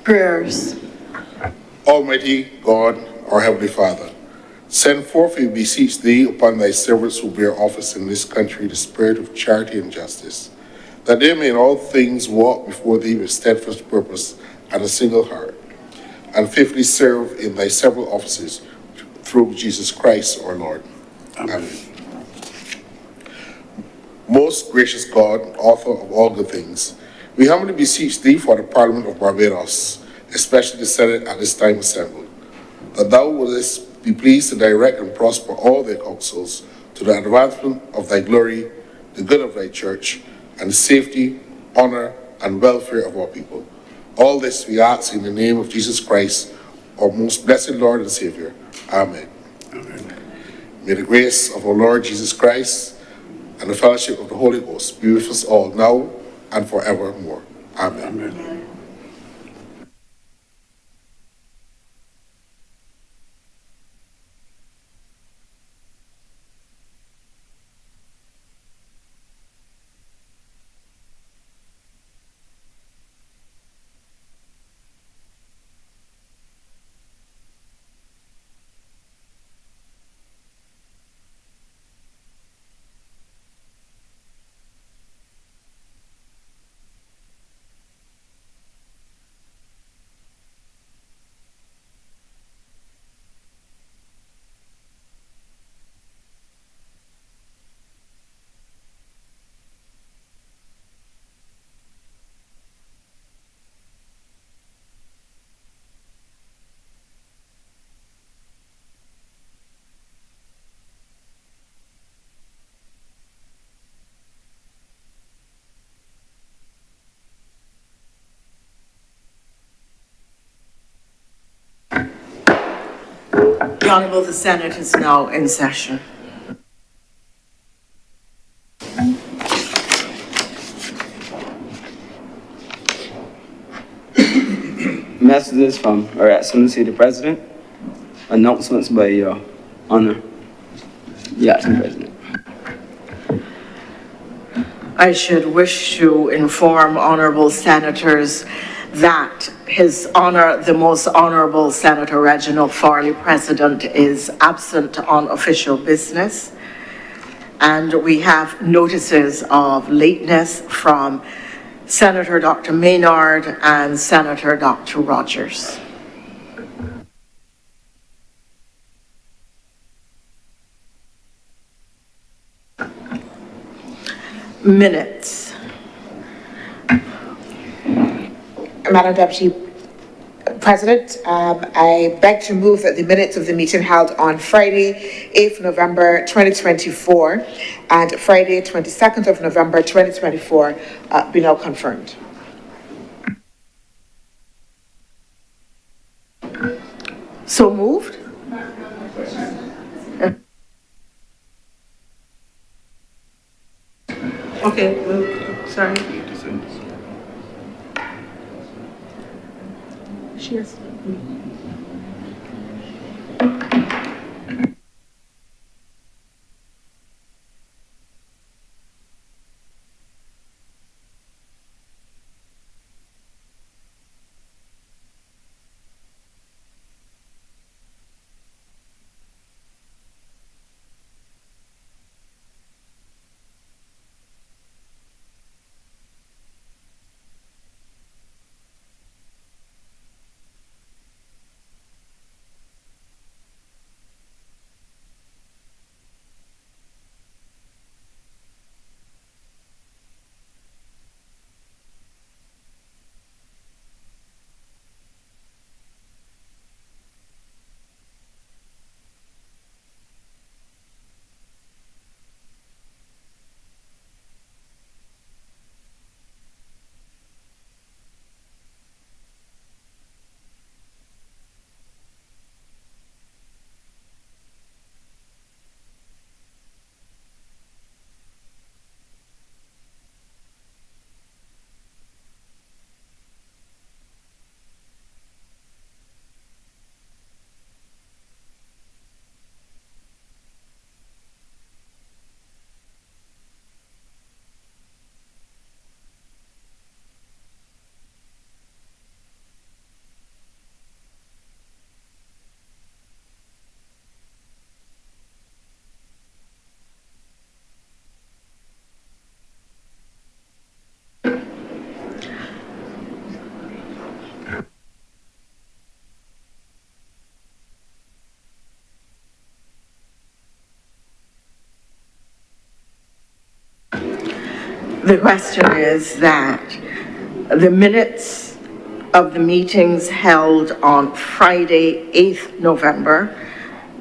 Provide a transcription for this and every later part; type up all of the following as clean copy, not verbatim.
Prayers. Almighty God, our Heavenly Father, send forth, we beseech thee, upon thy servants who bear office in this country, the spirit of charity and justice, that they may in all things walk before thee with steadfast purpose and a single heart, and faithfully serve in thy several offices through Jesus Christ our Lord. Amen. Most gracious God, author of all good things, we humbly beseech thee for the Parliament of Barbados, especially the Senate at this time assembled, that thou wouldest be pleased to direct and prosper all their counsels to the advancement of thy glory, the good of thy church, and the safety, honor, and welfare of our people. All this we ask in the name of Jesus Christ, our most blessed Lord and Savior. Amen. Amen. May the grace of our Lord Jesus Christ and the fellowship of the Holy Ghost be with us all now and forevermore. Amen. Amen. The Honourable, the Senate is now in session. Messages from Her Excellency the President. Announcements by Your Honor, the Acting President. I should wish to inform honourable senators that His Honour, the Most Honourable Senator Reginald Farley, President, is absent on official business. And we have notices of lateness from Senator Dr. Maynard and Senator Dr. Rogers. Minutes. Madam Deputy President, I beg to move that the minutes of the meeting held on Friday, 8th November 2024 and Friday, 22nd of November 2024 be now confirmed. So moved. Okay, sorry. Cheers. The question is that the minutes of the meetings held on Friday, 8th November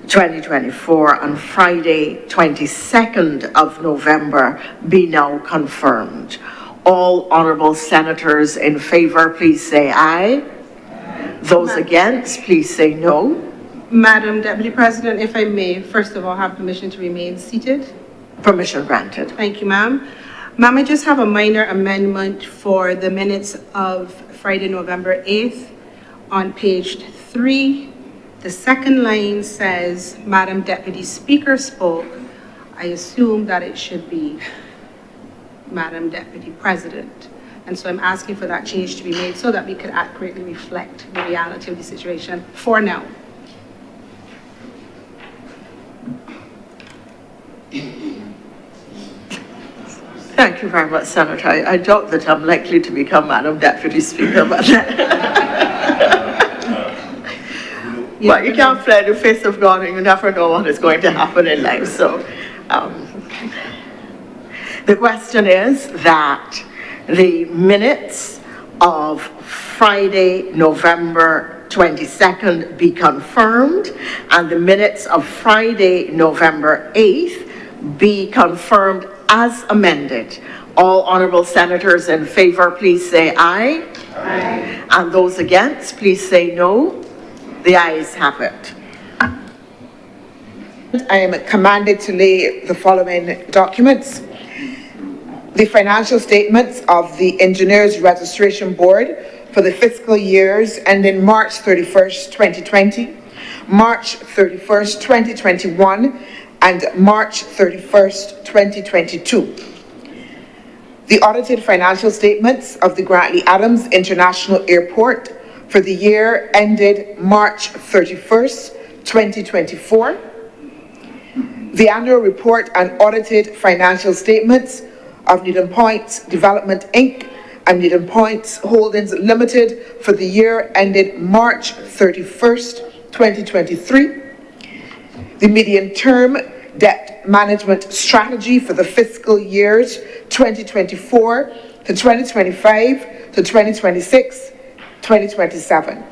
2024 and Friday, 22nd of November be now confirmed. All honourable senators in favour, please say aye. Those against, please say no. Madam Deputy President, if I may, first of all, have permission to remain seated. Permission granted. Thank you, ma'am. Ma'am, I just have a minor amendment for the minutes of Friday, November 8th. On page 3, the second line says, Madam Deputy Speaker spoke. I assume that it should be Madam Deputy President. And so I'm asking for that change to be made so that we could accurately reflect the reality of the situation for now. Thank you very much, Senator. I doubt that I'm likely to become Madam Deputy Speaker, but but you can't fly the face of God and you never know what is going to happen in life. So the question is that the minutes of Friday, November 22nd be confirmed and the minutes of Friday, November 8th be confirmed as amended. All honourable senators in favour, please say aye. Aye. And those against, please say no. The ayes have it. I am commanded to lay the following documents. The financial statements of the Engineers Registration Board for the fiscal years ending March 31st, 2020, March 31st, 2021, and March 31st, 2022. The audited financial statements of the Grantley Adams International Airport for the year ended March 31st, 2024. The annual report and audited financial statements of Needham Points Development Inc. and Needham Points Holdings Limited for the year ended March 31st, 2023. The medium-term debt management strategy for the fiscal years 2024 to 2025 to 2026, 2027.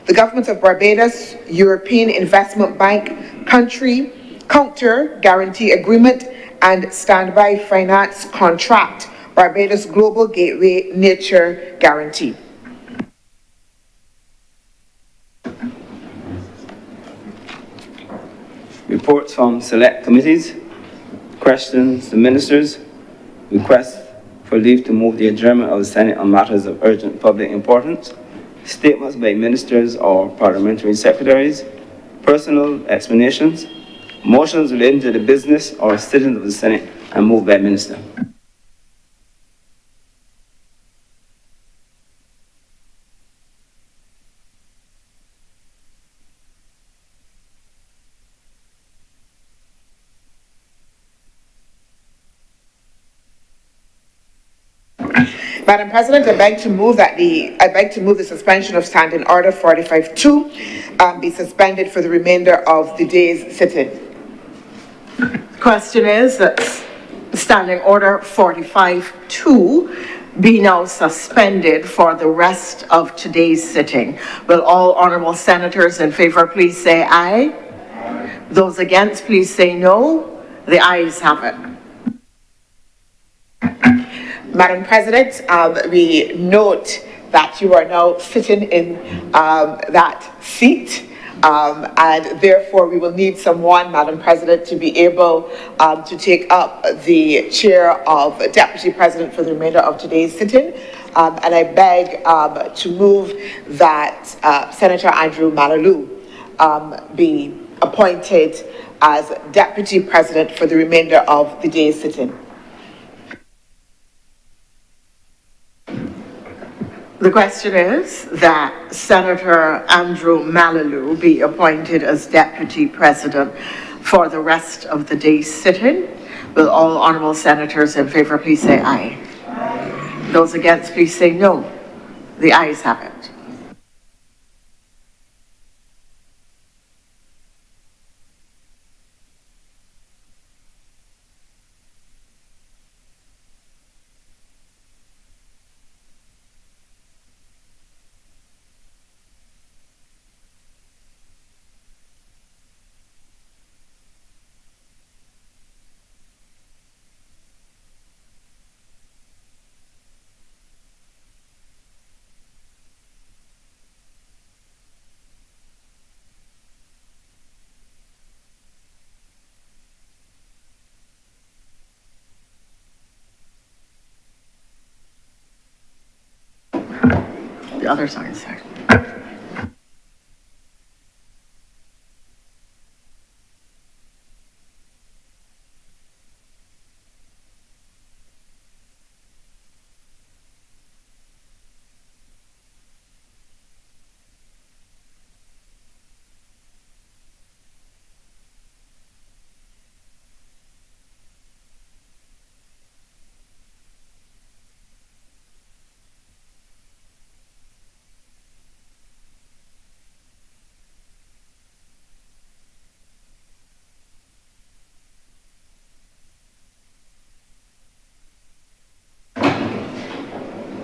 The Government of Barbados European Investment Bank Country Counter Guarantee Agreement and Standby Finance Contract, Barbados Global Gateway Nature Guarantee. Reports from select committees, questions to ministers, requests for leave to move the adjournment of the Senate on matters of urgent public importance, statements by ministers or parliamentary secretaries, personal explanations, motions relating to the business or citizens of the Senate and moved by minister. Madam President, I beg to move the suspension of Standing Order 45-2 be suspended for the remainder of the day's sitting. Question is that Standing Order 45-2 be now suspended for the rest of today's sitting. Will all honourable senators in favour please say aye? Aye. Those against please say no. The ayes have it. Madam President, we note that you are now sitting in that seat. And therefore we will need someone, Madam President, to be able to take up the chair of Deputy President for the remainder of today's sitting. And I beg to move that Senator Andrew Malalou be appointed as Deputy President for the remainder of the day's sitting. The question is that Senator Andrew Malalou be appointed as Deputy President for the rest of the day's sitting. Will all honourable senators in favour please say aye? Aye. Those against please say no. The ayes have it. The other signs there.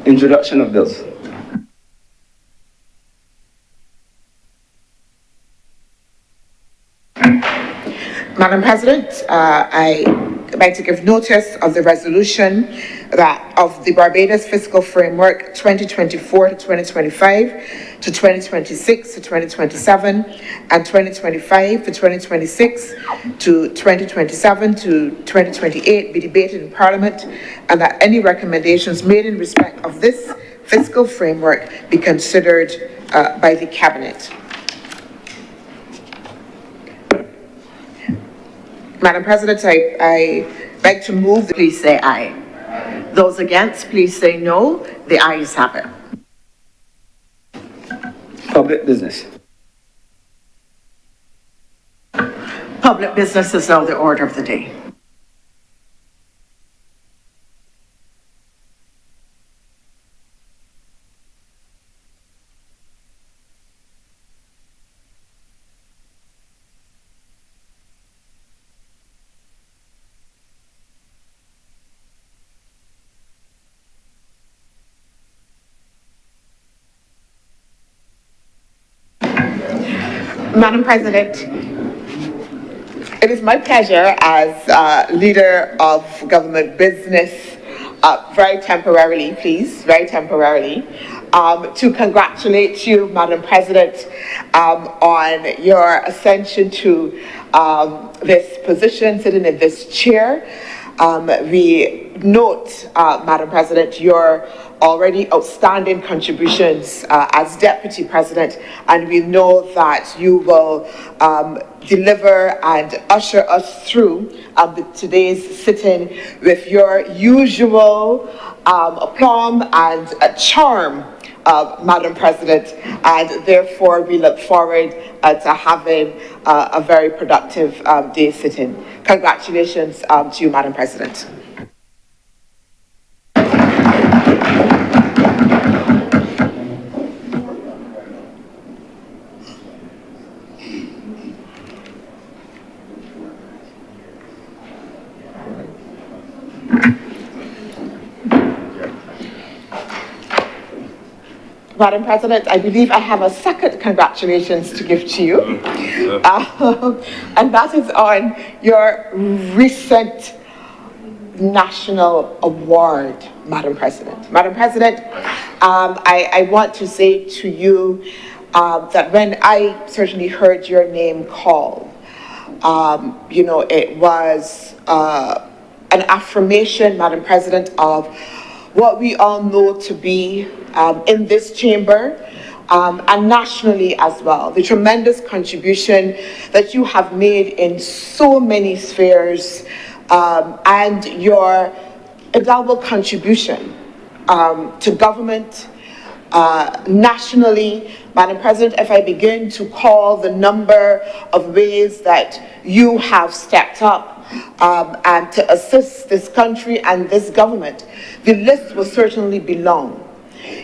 Introduction of bills. Madam President, I would like to give notice of the resolution that of the Barbados Fiscal Framework 2024 to 2025 to 2026 to 2027 and 2025 to 2026 to 2027 to 2028 be debated in Parliament, and that any recommendations made in respect of this fiscal framework be considered by the Cabinet. Madam President, I beg to move. Please say aye. Those against, please say no. The ayes have it. Public business. Public business is now the order of the day. Madam President, it is my pleasure as leader of government business, very temporarily, to congratulate you, Madam President, on your ascension to this position, sitting in this chair. We note, Madam President, your already outstanding contributions as Deputy President, and we know that you will deliver and usher us through today's sitting with your usual aplomb and charm, Madam President, and therefore we look forward to having a very productive day sitting. Congratulations to you, Madam President. Madam President, I believe I have a second congratulations to give to you, and that is on your recent national award, Madam President. Madam President, I want to say to you that when I certainly heard your name called, you know, it was an affirmation, Madam President, of what we all know to be in this chamber and nationally as well, the tremendous contribution that you have made in so many spheres, and your indelible contribution to government nationally. Madam President, if I begin to call the number of ways that you have stepped up and to assist this country and this government, the list will certainly be long.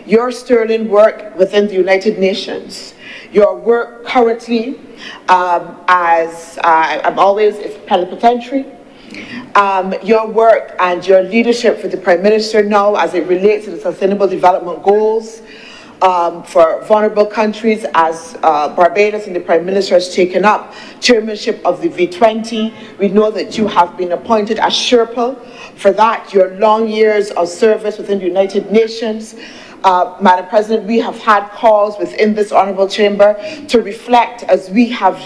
Your sterling work within the United Nations, your work currently as I'm always plenipotentiary, your work and your leadership for the Prime Minister now as it relates to the Sustainable Development Goals for vulnerable countries, as Barbados and the Prime Minister has taken up chairmanship of the V20. We know that you have been appointed as Sherpa for that, your long years of service within the United Nations, Madam President, we have had calls within this honourable chamber to reflect as we have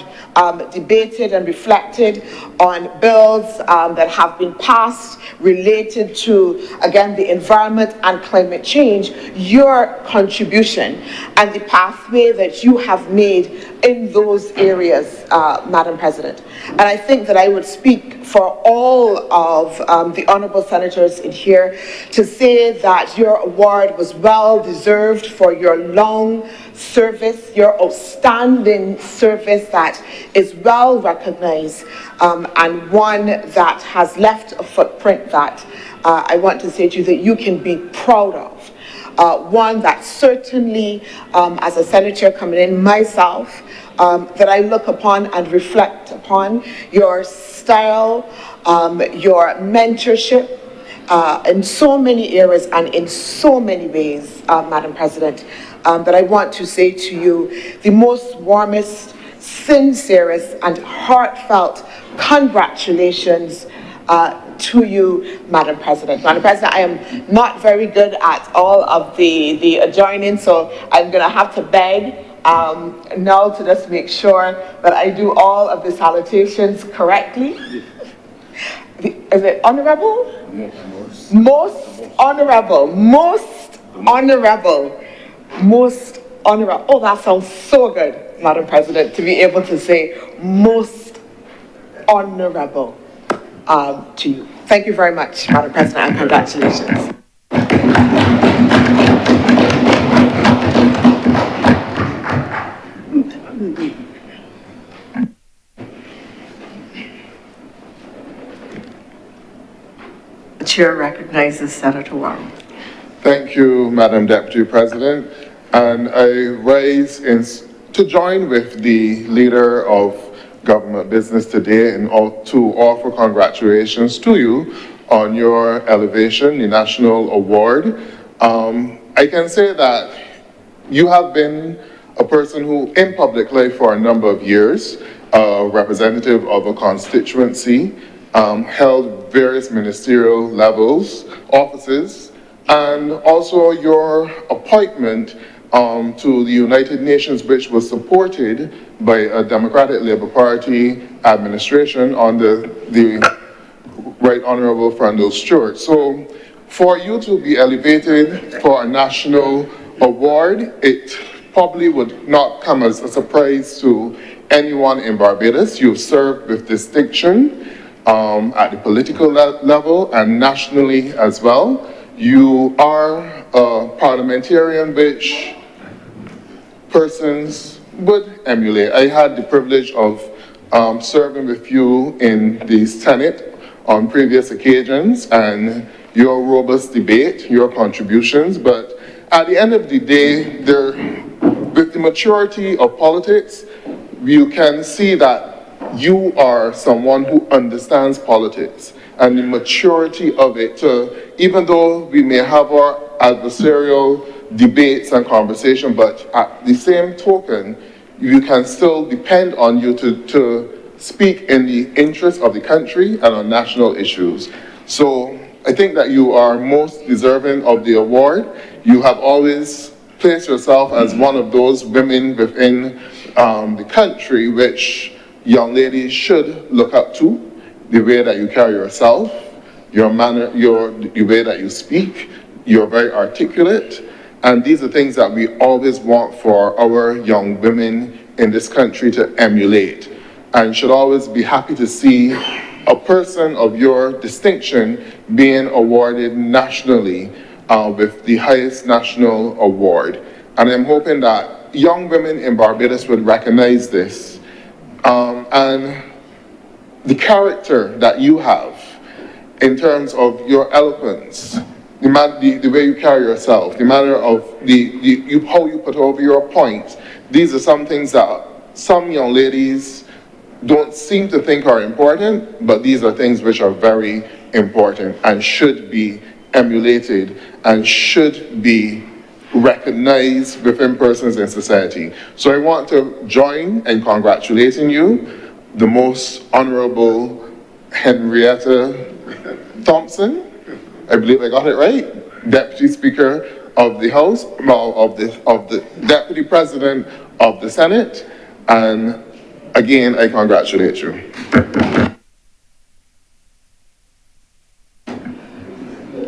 debated and reflected on bills that have been passed related to, again, the environment and climate change, your contribution and the pathway that you have made in those areas, Madam President. And I think that I would speak for all of the honourable senators in here to say that your award was well deserved for your long service, your outstanding service that is well recognised, and one that has left a footprint that I want to say to you that you can be proud of. One that certainly, as a senator coming in myself, that I look upon and reflect upon your style, your mentorship, in so many areas and in so many ways, Madam President, that I want to say to you the most warmest, sincerest and heartfelt congratulations to you, Madam President. Madam President, I am not very good at all of the adjoining, so I'm going to have to beg now to just make sure that I do all of the salutations correctly. Is it honourable? Most honourable, most honourable, most honourable. Oh, that sounds so good, Madam President, to be able to say most honourable to you. Thank you very much, Madam President, and congratulations. The chair recognizes Senator Warren. Thank you, Madam Deputy President. And I rise to join with the leader of government business today and to offer congratulations to you on your elevation, the National Award. I can say that you have been a person who, in public life for a number of years, a representative of a constituency, held various ministerial levels, offices, and also your appointment to the United Nations, which was supported by a Democratic Labour Party administration under the Right Honourable Frandl Stewart. So for you to be elevated for a national award, it probably would not come as a surprise to anyone in Barbados. You've served with distinction at the political level and nationally as well. You are a parliamentarian which persons would emulate. I had the privilege of serving with you in the Senate on previous occasions, and your robust debate, your contributions, but at the end of the day, with the maturity of politics, you can see that you are someone who understands politics and the maturity of it. Even though we may have our adversarial debates and conversation, but at the same token, you can still depend on you to speak in the interest of the country and on national issues. So I think that you are most deserving of the award. You have always placed yourself as one of those women within the country which young ladies should look up to. The way that you carry yourself, your manner, the way that you speak, you're very articulate. And these are things that we always want for our young women in this country to emulate. And should always be happy to see a person of your distinction being awarded nationally with the highest national award. And I'm hoping that young women in Barbados would recognize this. And the character that you have in terms of your eloquence, the way you carry yourself, the manner of how you put over your points, these are some things that some young ladies don't seem to think are important, but these are things which are very important and should be emulated and should be recognized within persons in society. So I want to join in congratulating you, the Most Honourable Henrietta Thompson, I believe I got it right, Deputy Speaker of the House, no, of the Deputy President of the Senate, and again, I congratulate you.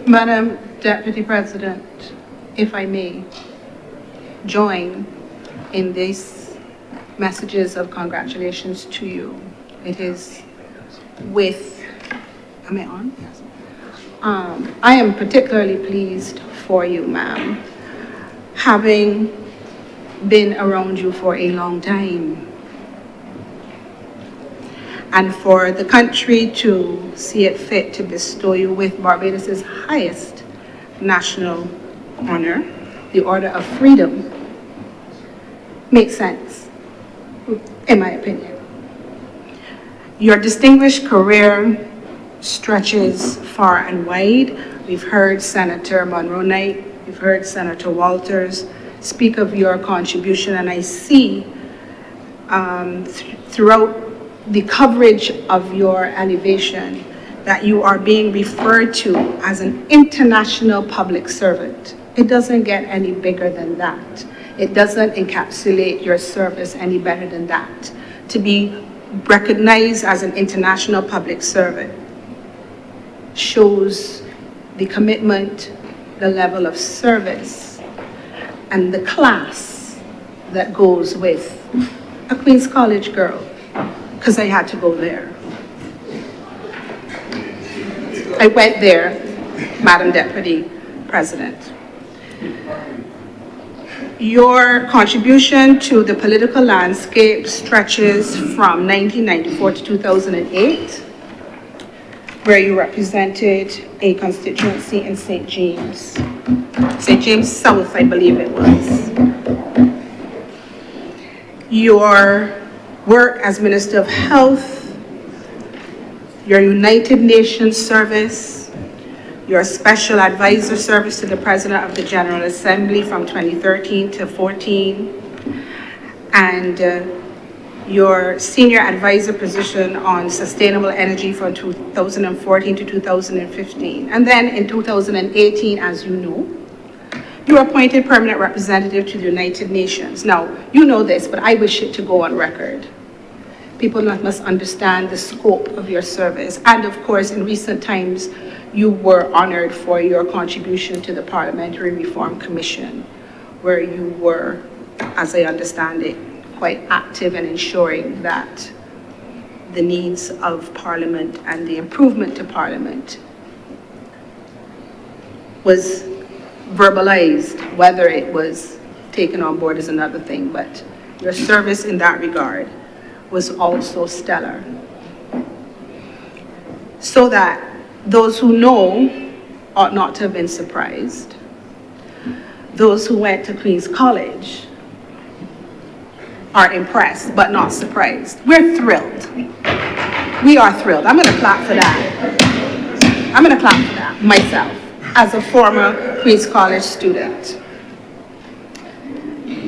Madam Deputy President, if I may join in these messages of congratulations to you. It is with, am I on? Yes. I am particularly pleased for you, ma'am, having been around you for a long time. And for the country to see it fit to bestow you with Barbados' highest national honor, the Order of Freedom, makes sense, in my opinion. Your distinguished career stretches far and wide. We've heard Senator Monroe Knight, we've heard Senator Walters speak of your contribution, and I see throughout the coverage of your elevation that you are being referred to as an international public servant. It doesn't get any bigger than that. It doesn't encapsulate your service any better than that. To be recognized as an international public servant shows the commitment, the level of service, and the class that goes with a Queen's College girl, because I had to go there. I went there, Madam Deputy President. Your contribution to the political landscape stretches from 1994 to 2008, where you represented a constituency in St. James South, I believe it was. Your work as Minister of Health, your United Nations service, your special advisor service to the President of the General Assembly from 2013 to 14, and your senior advisor position on sustainable energy from 2014 to 2015. And then in 2018, as you know, you were appointed permanent representative to the United Nations. Now, you know this, but I wish it to go on record. People must understand the scope of your service. And of course, in recent times, you were honored for your contribution to the Parliamentary Reform Commission, where you were, as I understand it, quite active in ensuring that the needs of Parliament and the improvement to Parliament was verbalized. Whether it was taken on board is another thing, but your service in that regard was also stellar. So that those who know ought not to have been surprised. Those who went to Queen's College are impressed, but not surprised. We're thrilled. We are thrilled. I'm gonna clap for that. I'm gonna clap for that, myself, as a former Queen's College student.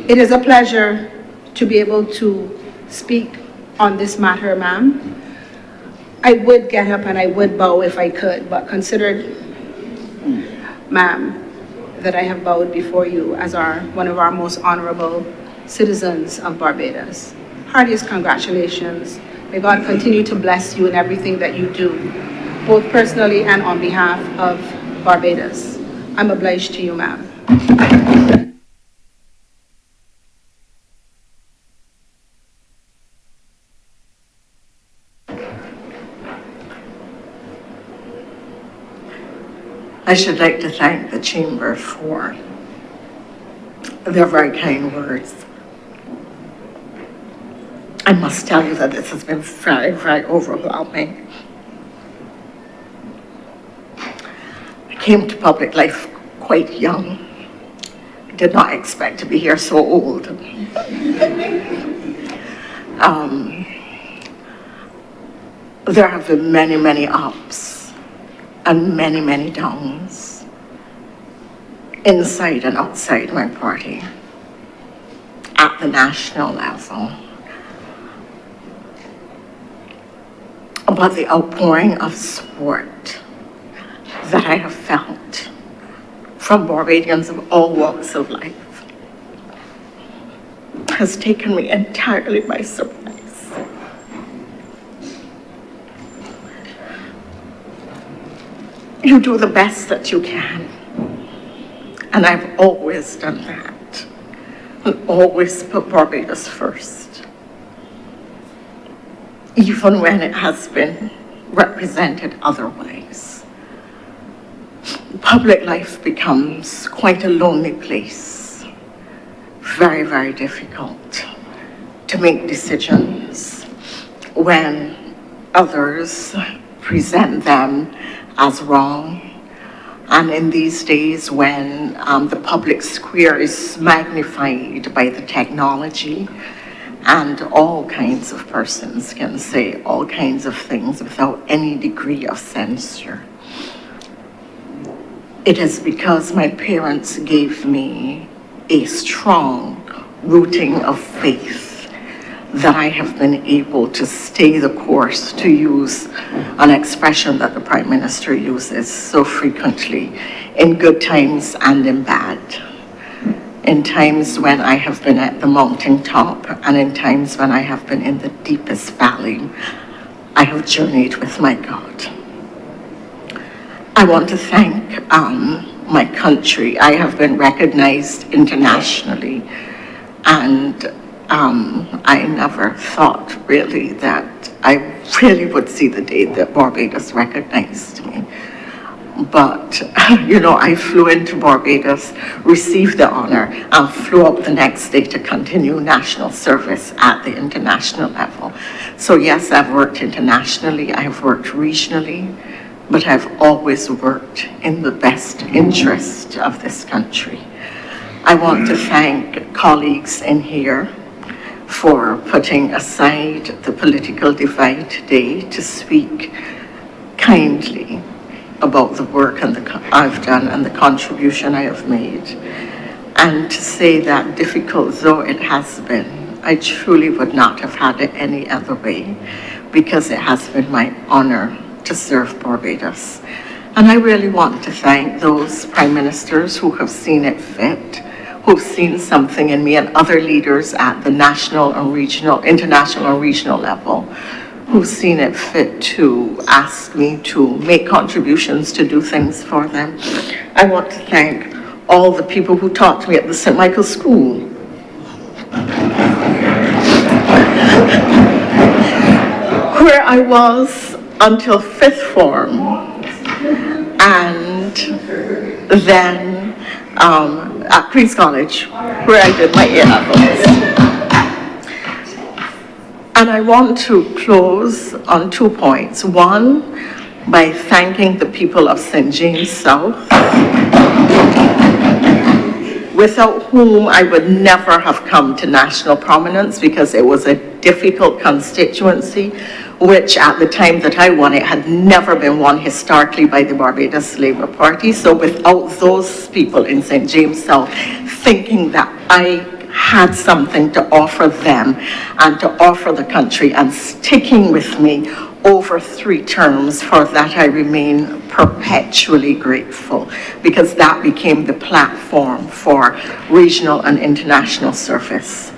It is a pleasure to be able to speak on this matter, ma'am. I would get up and I would bow if I could, but consider, ma'am, that I have bowed before you as one of our most honorable citizens of Barbados. Heartiest congratulations. May God continue to bless you in everything that you do, both personally and on behalf of Barbados. I'm obliged to you, ma'am. I should like to thank the Chamber for their very kind words. I must tell you that this has been very, very overwhelming. I came to public life quite young. I did not expect to be here so old. There have been many, many ups and many, many downs inside and outside my party at the national level. But the outpouring of support that I have felt from Barbadians of all walks of life has taken me entirely by surprise. You do the best that you can, and I've always done that, and always put Barbados first, even when it has been represented otherwise. Public life becomes quite a lonely place, very, very difficult to make decisions when others present them as wrong. And in these days when the public square is magnified by the technology, and all kinds of persons can say all kinds of things without any degree of censure. It is because my parents gave me a strong rooting of faith that I have been able to stay the course, to use an expression that the Prime Minister uses so frequently, in good times and in bad. In times when I have been at the mountaintop and in times when I have been in the deepest valley, I have journeyed with my God. I want to thank my country. I have been recognized internationally, and I never thought really that I really would see the day that Barbados recognized me. But, you know, I flew into Barbados, received the honor, and flew up the next day to continue national service at the international level. So yes, I've worked internationally, I've worked regionally, but I've always worked in the best interest of this country. I want to thank colleagues in here for putting aside the political divide today to speak kindly about the work I've done and the contribution I have made, and to say that difficult though it has been, I truly would not have had it any other way, because it has been my honor to serve Barbados. And I really want to thank those prime ministers who have seen it fit, who've seen something in me, and other leaders at the national and regional, international and regional level, who've seen it fit to ask me to make contributions to do things for them. I want to thank all the people who taught me at the St. Michael's School. Where I was until 5th form, and then at Queen's College, where I did my A-levels. And I want to close on 2 points. One, by thanking the people of St. James South, without whom I would never have come to national prominence, because it was a difficult constituency, which at the time that I won it had never been won historically by the Barbados Labour Party. So without those people in St. James South thinking that I had something to offer them and to offer the country, and sticking with me over 3 terms, for that I remain perpetually grateful, because that became the platform for regional and international service.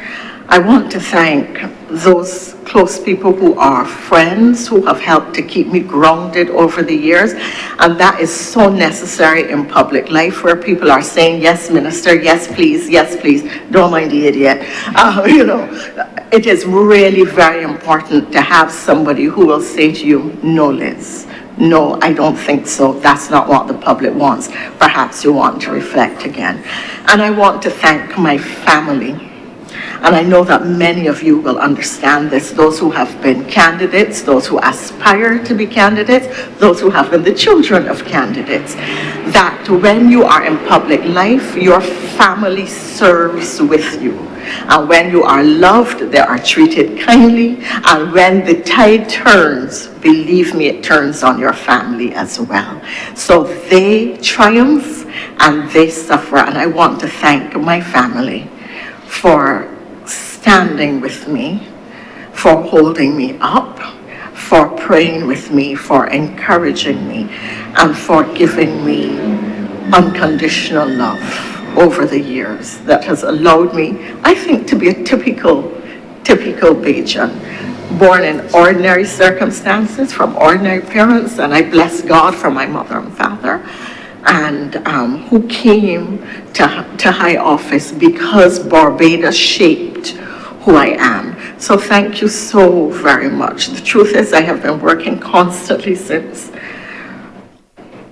I want to thank those close people who are friends, who have helped to keep me grounded over the years, and that is so necessary in public life, where people are saying, yes, Minister, yes, please, don't mind the idiot. You know, it is really very important to have somebody who will say to you, no, Liz, no, I don't think so. That's not what the public wants. Perhaps you want to reflect again. And I want to thank my family. And I know that many of you will understand this, those who have been candidates, those who aspire to be candidates, those who have been the children of candidates, that when you are in public life, your family serves with you. And when you are loved, they are treated kindly. And when the tide turns, believe me, it turns on your family as well. So they triumph and they suffer. And I want to thank my family for standing with me, for holding me up, for praying with me, for encouraging me, and for giving me unconditional love over the years that has allowed me, I think, to be a typical Bajan, born in ordinary circumstances from ordinary parents, and I bless God for my mother and father, and who came to high office because Barbados shaped who I am. So thank you so very much. The truth is, I have been working constantly since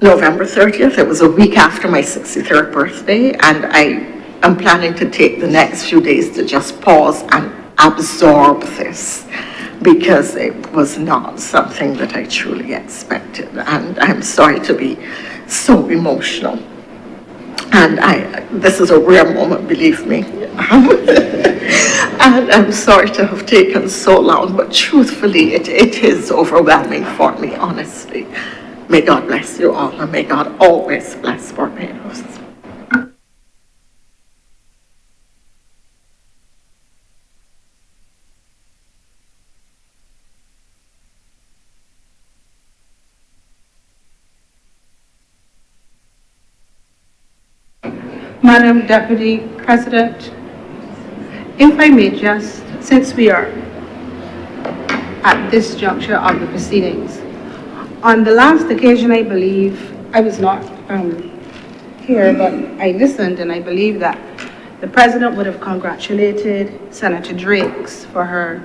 November 30th. It was a week after my 63rd birthday, and I am planning to take the next few days to just pause and absorb this, because it was not something that I truly expected, and I'm sorry to be so emotional. And this is a rare moment, believe me. And I'm sorry to have taken so long, but truthfully, it is overwhelming for me, honestly. May God bless you all, and may God always bless Barbados. Madam Deputy President, if I may just, since we are at this juncture of the proceedings, on the last occasion, I believe, I was not here, but I listened, and I believe that the President would have congratulated Senator Drakes for her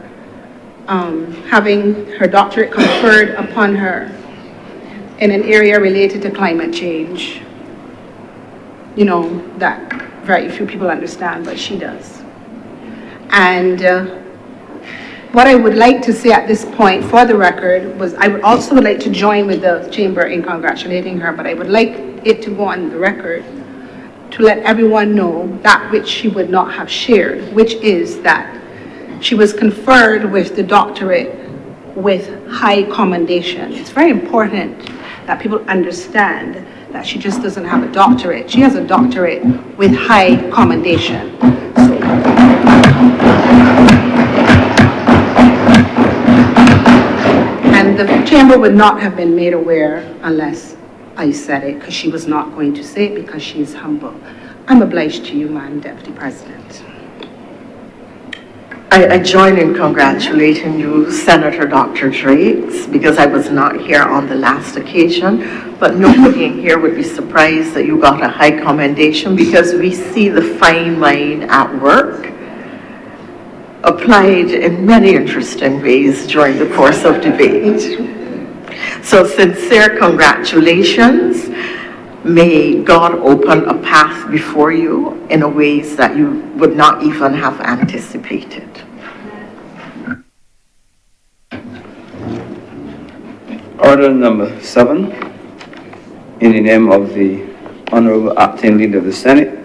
having her doctorate conferred upon her in an area related to climate change. You know, that very few people understand, but she does. And what I would like to say at this point, for the record, was I would also like to join with the Chamber in congratulating her, but I would like it to go on the record to let everyone know that which she would not have shared, which is that she was conferred with the doctorate with high commendation. It's very important that people understand that she just doesn't have a doctorate. She has a doctorate with high commendation. And the Chamber would not have been made aware unless I said it, because she was not going to say it because she is humble. I'm obliged to you, Madam Deputy President. I join in congratulating you, Senator Dr. Drakes, because I was not here on the last occasion, but nobody in here would be surprised that you got a high commendation, because we see the fine line at work applied in many interesting ways during the course of debate. So sincere congratulations. May God open a path before you in a ways that you would not even have anticipated. Order number 7, in the name of the Honourable Acting Leader of the Senate,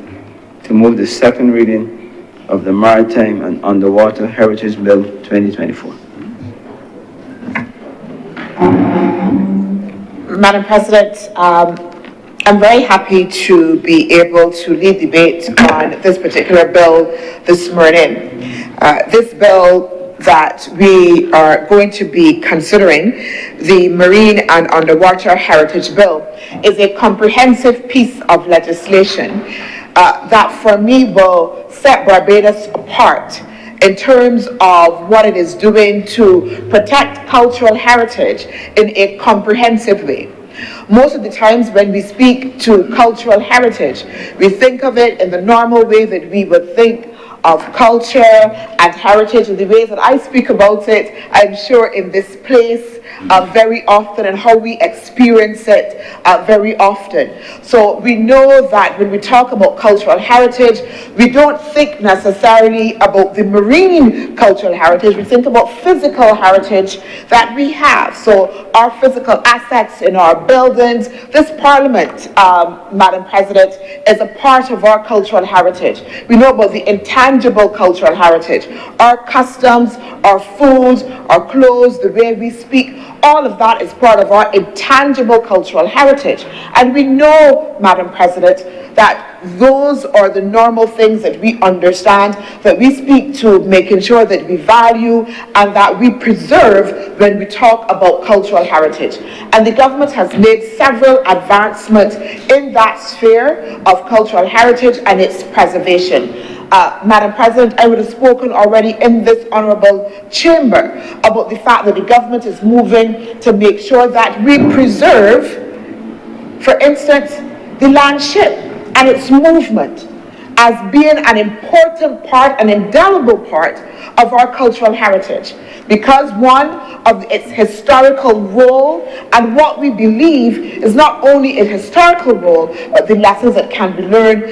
to move the second reading of the Maritime and Underwater Heritage Bill 2024. Madam President, I'm very happy to be able to lead debate on this particular bill this morning. This bill that we are going to be considering, the Marine and Underwater Heritage Bill, is a comprehensive piece of legislation that for me will set Barbados apart in terms of what it is doing to protect cultural heritage in a comprehensive way. Most of the times when we speak to cultural heritage, we think of it in the normal way that we would think of culture and heritage, in the ways that I speak about it, I'm sure, in this place very often, and how we experience it very often. So we know that when we talk about cultural heritage, we don't think necessarily about the marine cultural heritage, we think about physical heritage that we have. So our physical assets in our buildings, this Parliament, Madam President, is a part of our cultural heritage. We know about the intangible cultural heritage, our customs, our food, our clothes, the way we speak. all of that is part of our intangible cultural heritage. And we know, Madam President, that those are the normal things that we understand, that we speak to, making sure that we value and that we preserve when we talk about cultural heritage. And the government has made several advancements in that sphere of cultural heritage and its preservation. Madam President, I would have spoken already in this honourable chamber about the fact that the government is moving to make sure that we preserve, for instance, the land ship and its movement as being an important part, an indelible part of our cultural heritage, because one of its historical role and what we believe is not only its historical role, but the lessons that can be learned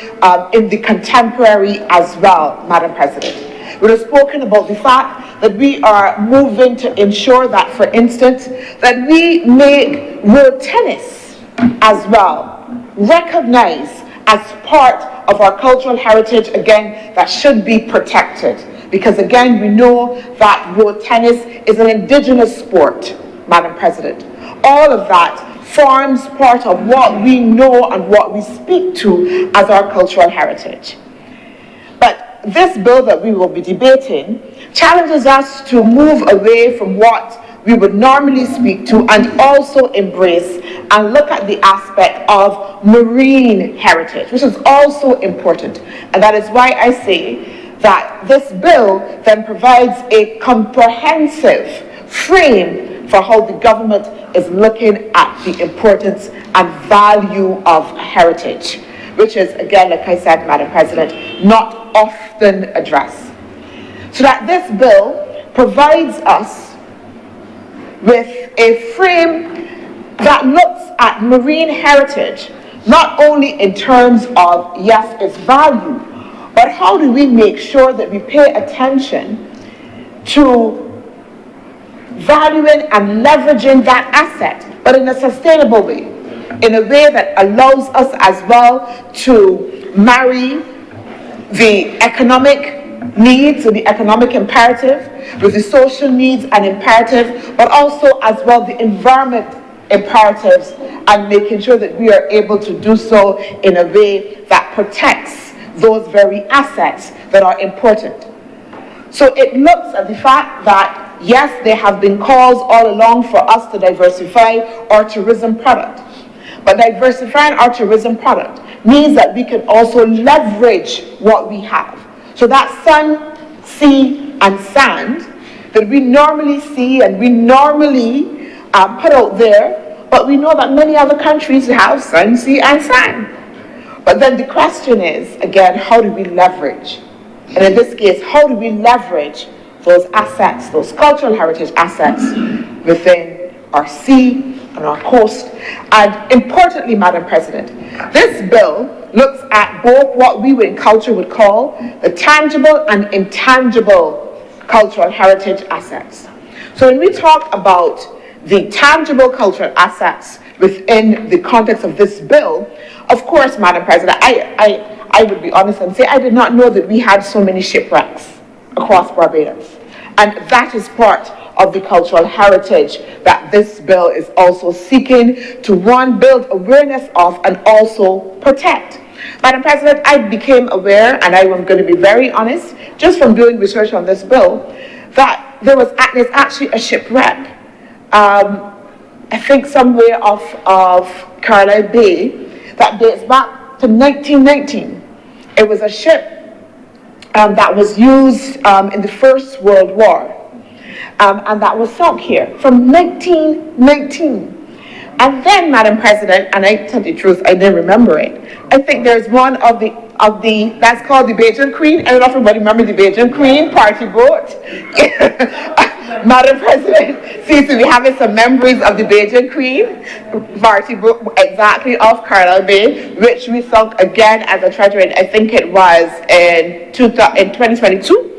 in the contemporary as well, Madam President. We have spoken about the fact that we are moving to ensure that, for instance, that we make road tennis as well recognized as part of our cultural heritage, again, that should be protected. Because again, we know that road tennis is an indigenous sport, Madam President. All of that forms part of what we know and what we speak to as our cultural heritage. But this bill that we will be debating challenges us to move away from what we would normally speak to and also embrace and look at the aspect of marine heritage, which is also important. And that is why I say that this bill then provides a comprehensive frame for how the government is looking at the importance and value of heritage, which is, again, like I said, Madam President, not often addressed. So that this bill provides us with a frame that looks at marine heritage, not only in terms of, yes, its value, but how do we make sure that we pay attention to valuing and leveraging that asset, but in a sustainable way, in a way that allows us as well to marry the economic needs or the economic imperative with the social needs and imperative, but also as well the environment imperatives, and making sure that we are able to do so in a way that protects those very assets that are important. So it looks at the fact that, yes, there have been calls all along for us to diversify our tourism product. But diversifying our tourism product means that we can also leverage what we have. So that sun, sea, and sand that we normally see and we normally put out there, but we know that many other countries have sun, sea, and sand. But then the question is, again, how do we leverage? And in this case, how do we leverage those assets, those cultural heritage assets within our sea and our coast? And importantly, Madam President, this bill looks at both what we in culture would call the tangible and intangible cultural heritage assets. So when we talk about the tangible cultural assets within the context of this bill, of course, Madam President, I would be honest and say I did not know that we had so many shipwrecks across Barbados. And that is part of the cultural heritage that this bill is also seeking to, one, build awareness of and also protect. Madam President, I became aware, and I am going to be very honest, just from doing research on this bill, that there's actually a shipwreck, I think somewhere off Carlisle Bay, that dates back to 1919. It was a ship that was used in the First World War, and that was sunk here from 1919. And then, Madam President, and I tell the truth, I didn't remember it. I think there's one of the that's called the Bajan Queen. I don't know if everybody remembers the Bajan Queen party boat. Madam President, seems to be having some memories of the Bajan Queen party boat, exactly off Carlisle Bay, which we sunk again as a treasure. I think it was in 2022.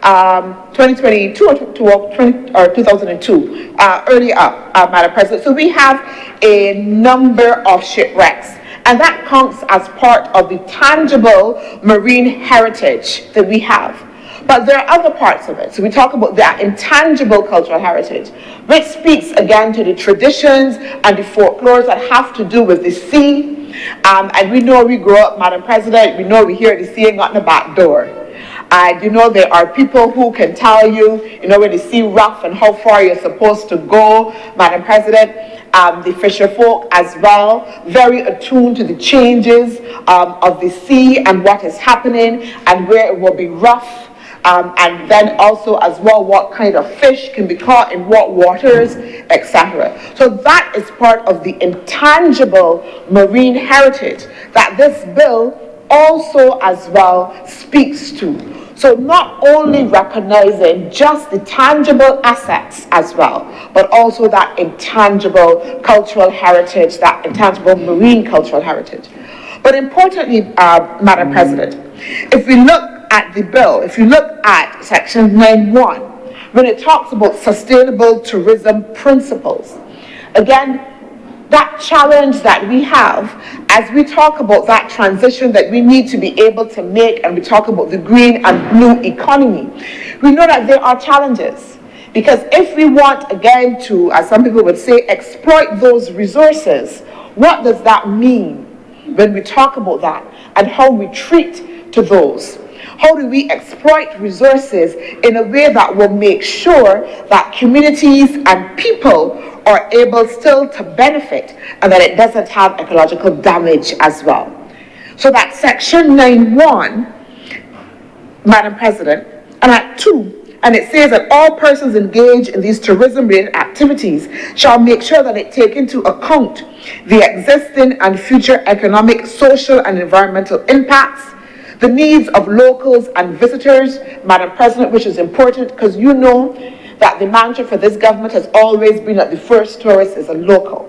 2022 or 2002, earlier, Madam President. So we have a number of shipwrecks, and that counts as part of the tangible marine heritage that we have. But there are other parts of it. So we talk about that intangible cultural heritage, which speaks again to the traditions and the folklores that have to do with the sea. And we know we grow up, Madam President, we know we hear the sea ain't got the back door. And you know, there are people who can tell you, you know, when the sea rough and how far you're supposed to go, Madam President. The fisher folk as well, very attuned to the changes of the sea and what is happening and where it will be rough. And then also as well what kind of fish can be caught in what waters, etc. So that is part of the intangible marine heritage that this bill also as well speaks to. So not only recognizing just the tangible assets as well, but also that intangible cultural heritage, that intangible marine cultural heritage. But importantly, Madam President, if we look at the bill, if you look at section 9.1, when it talks about sustainable tourism principles, again, that challenge that we have as we talk about that transition that we need to be able to make, and we talk about the green and blue economy, we know that there are challenges. Because if we want, again, to, as some people would say, exploit those resources, what does that mean when we talk about that and how we treat to those? How do we exploit resources in a way that will make sure that communities and people are able still to benefit and that it doesn't have ecological damage as well? So that section 9.1, Madam President, and at 2, and it says that all persons engaged in these tourism-related activities shall make sure that it take into account the existing and future economic, social, and environmental impacts, the needs of locals and visitors, Madam President, which is important because you know that the mantra for this government has always been that the first tourist is a local.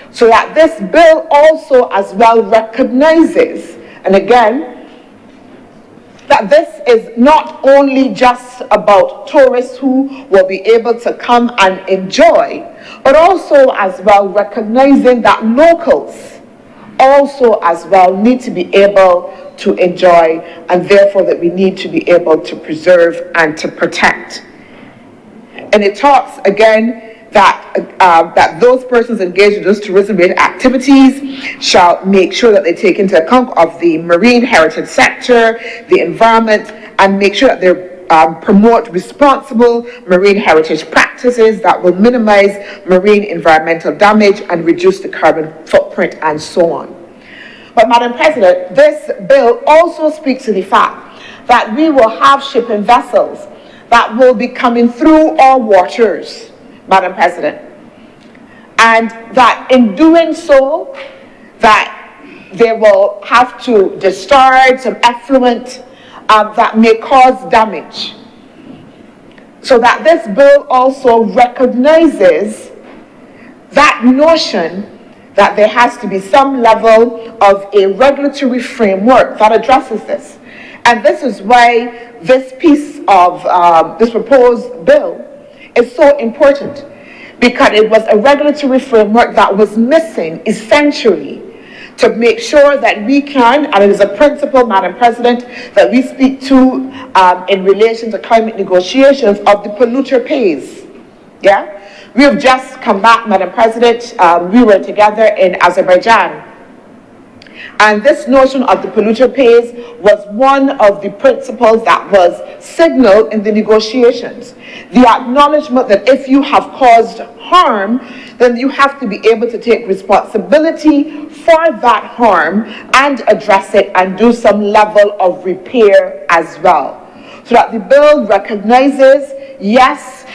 So that this bill also as well recognizes, and again, that this is not only just about tourists who will be able to come and enjoy, but also as well recognizing that locals also as well need to be able to enjoy, and therefore that we need to be able to preserve and to protect. And it talks again that those persons engaged in those tourism-related activities shall make sure that they take into account of the marine heritage sector, the environment, and make sure that they promote responsible marine heritage practices that will minimize marine environmental damage and reduce the carbon footprint and so on. But Madam President, this bill also speaks to the fact that we will have shipping vessels that will be coming through our waters, Madam President. And that in doing so, that they will have to discharge some effluent that may cause damage. So that this bill also recognizes that notion that there has to be some level of a regulatory framework that addresses this. And this is why this piece of this proposed bill is so important, because it was a regulatory framework that was missing essentially to make sure that we can, and it is a principle, Madam President, that we speak to in relation to climate negotiations, of the polluter pays. Yeah? We have just come back, Madam President, we were together in Azerbaijan. And this notion of the polluter pays was one of the principles that was signaled in the negotiations. The acknowledgement that if you have caused harm, then you have to be able to take responsibility for that harm and address it and do some level of repair as well. So that the bill recognizes, yes,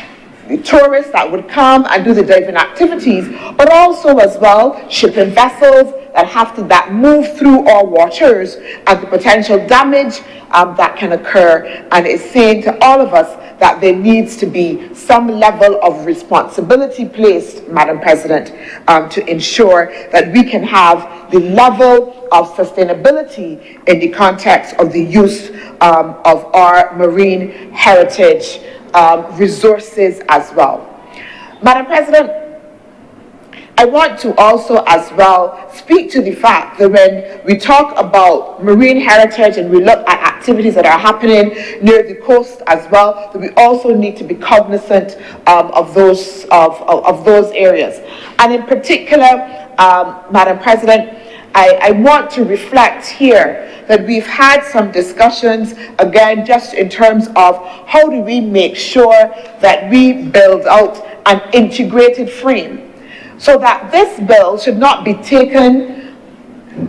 the tourists that would come and do the diving activities, but also as well shipping vessels that move through our waters and the potential damage that can occur. And it's saying to all of us that there needs to be some level of responsibility placed, Madam President, to ensure that we can have the level of sustainability in the context of the use of our marine heritage resources as well. Madam President, I want to also as well speak to the fact that when we talk about marine heritage and we look at activities that are happening near the coast as well, that we also need to be cognizant of those areas. And in particular, Madam President, I want to reflect here that we've had some discussions, again, just in terms of how do we make sure that we build out an integrated frame, so that this bill should not be taken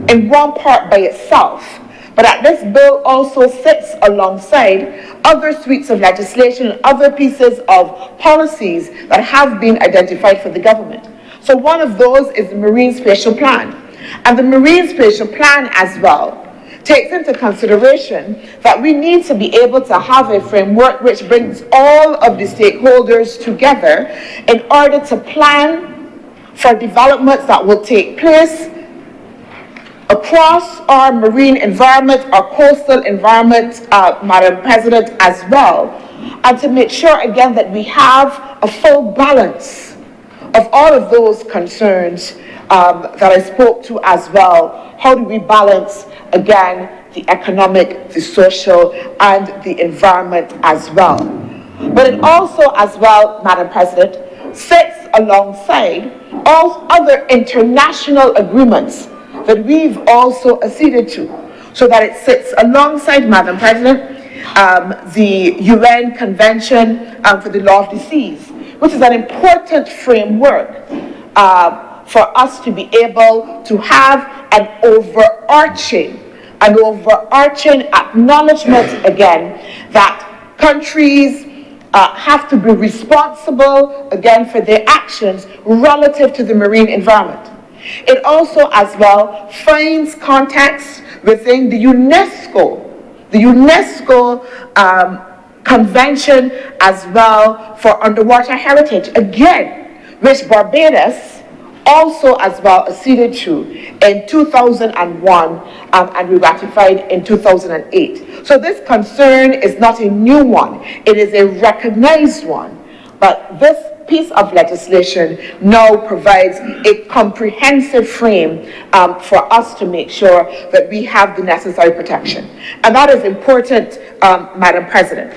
in one part by itself, but that this bill also sits alongside other suites of legislation and other pieces of policies that have been identified for the government. So one of those is the Marine Spatial Plan. And the Marine Spatial Plan as well takes into consideration that we need to be able to have a framework which brings all of the stakeholders together in order to plan for developments that will take place across our marine environment, our coastal environment, Madam President, as well, and to make sure again that we have a full balance of all of those concerns that I spoke to as well. How do we balance again the economic, the social, and the environment as well? But it also as well, Madam President, sits alongside all other international agreements that we've also acceded to, so that it sits alongside, Madam President, the UN Convention for the Law of the Seas, which is an important framework for us to be able to have an overarching acknowledgement again that countries have to be responsible again for their actions relative to the marine environment. It also as well finds context within the UNESCO Convention as well for underwater heritage, again, which Barbados also as well acceded to in 2001 and we ratified in 2008. So this concern is not a new one, it is a recognized one, but this piece of legislation now provides a comprehensive frame for us to make sure that we have the necessary protection. And that is important, Madam President.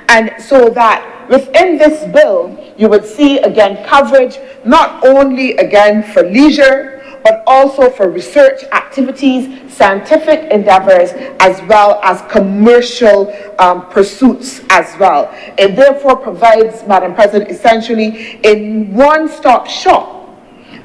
And so that within this bill, you would see again coverage not only again for leisure, but also for research activities, scientific endeavors, as well as commercial pursuits as well. It therefore provides, Madam President, essentially a one-stop shop,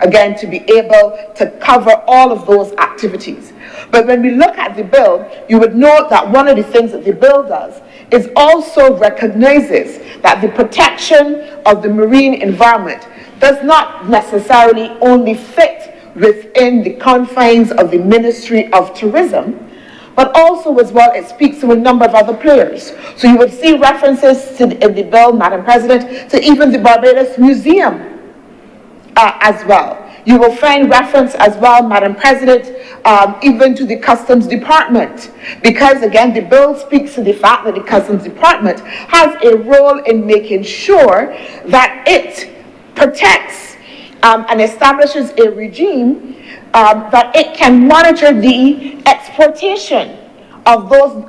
again, to be able to cover all of those activities. But when we look at the bill, you would note that one of the things that the bill does is also recognizes that the protection of the marine environment does not necessarily only fit within the confines of the Ministry of Tourism, but also as well it speaks to a number of other players. So you would see references in the bill, Madam President, to even the Barbados Museum as well. You will find reference as well, Madam President, even to the Customs Department, because again, the bill speaks to the fact that the Customs Department has a role in making sure that it protects and establishes a regime that it can monitor the exportation of those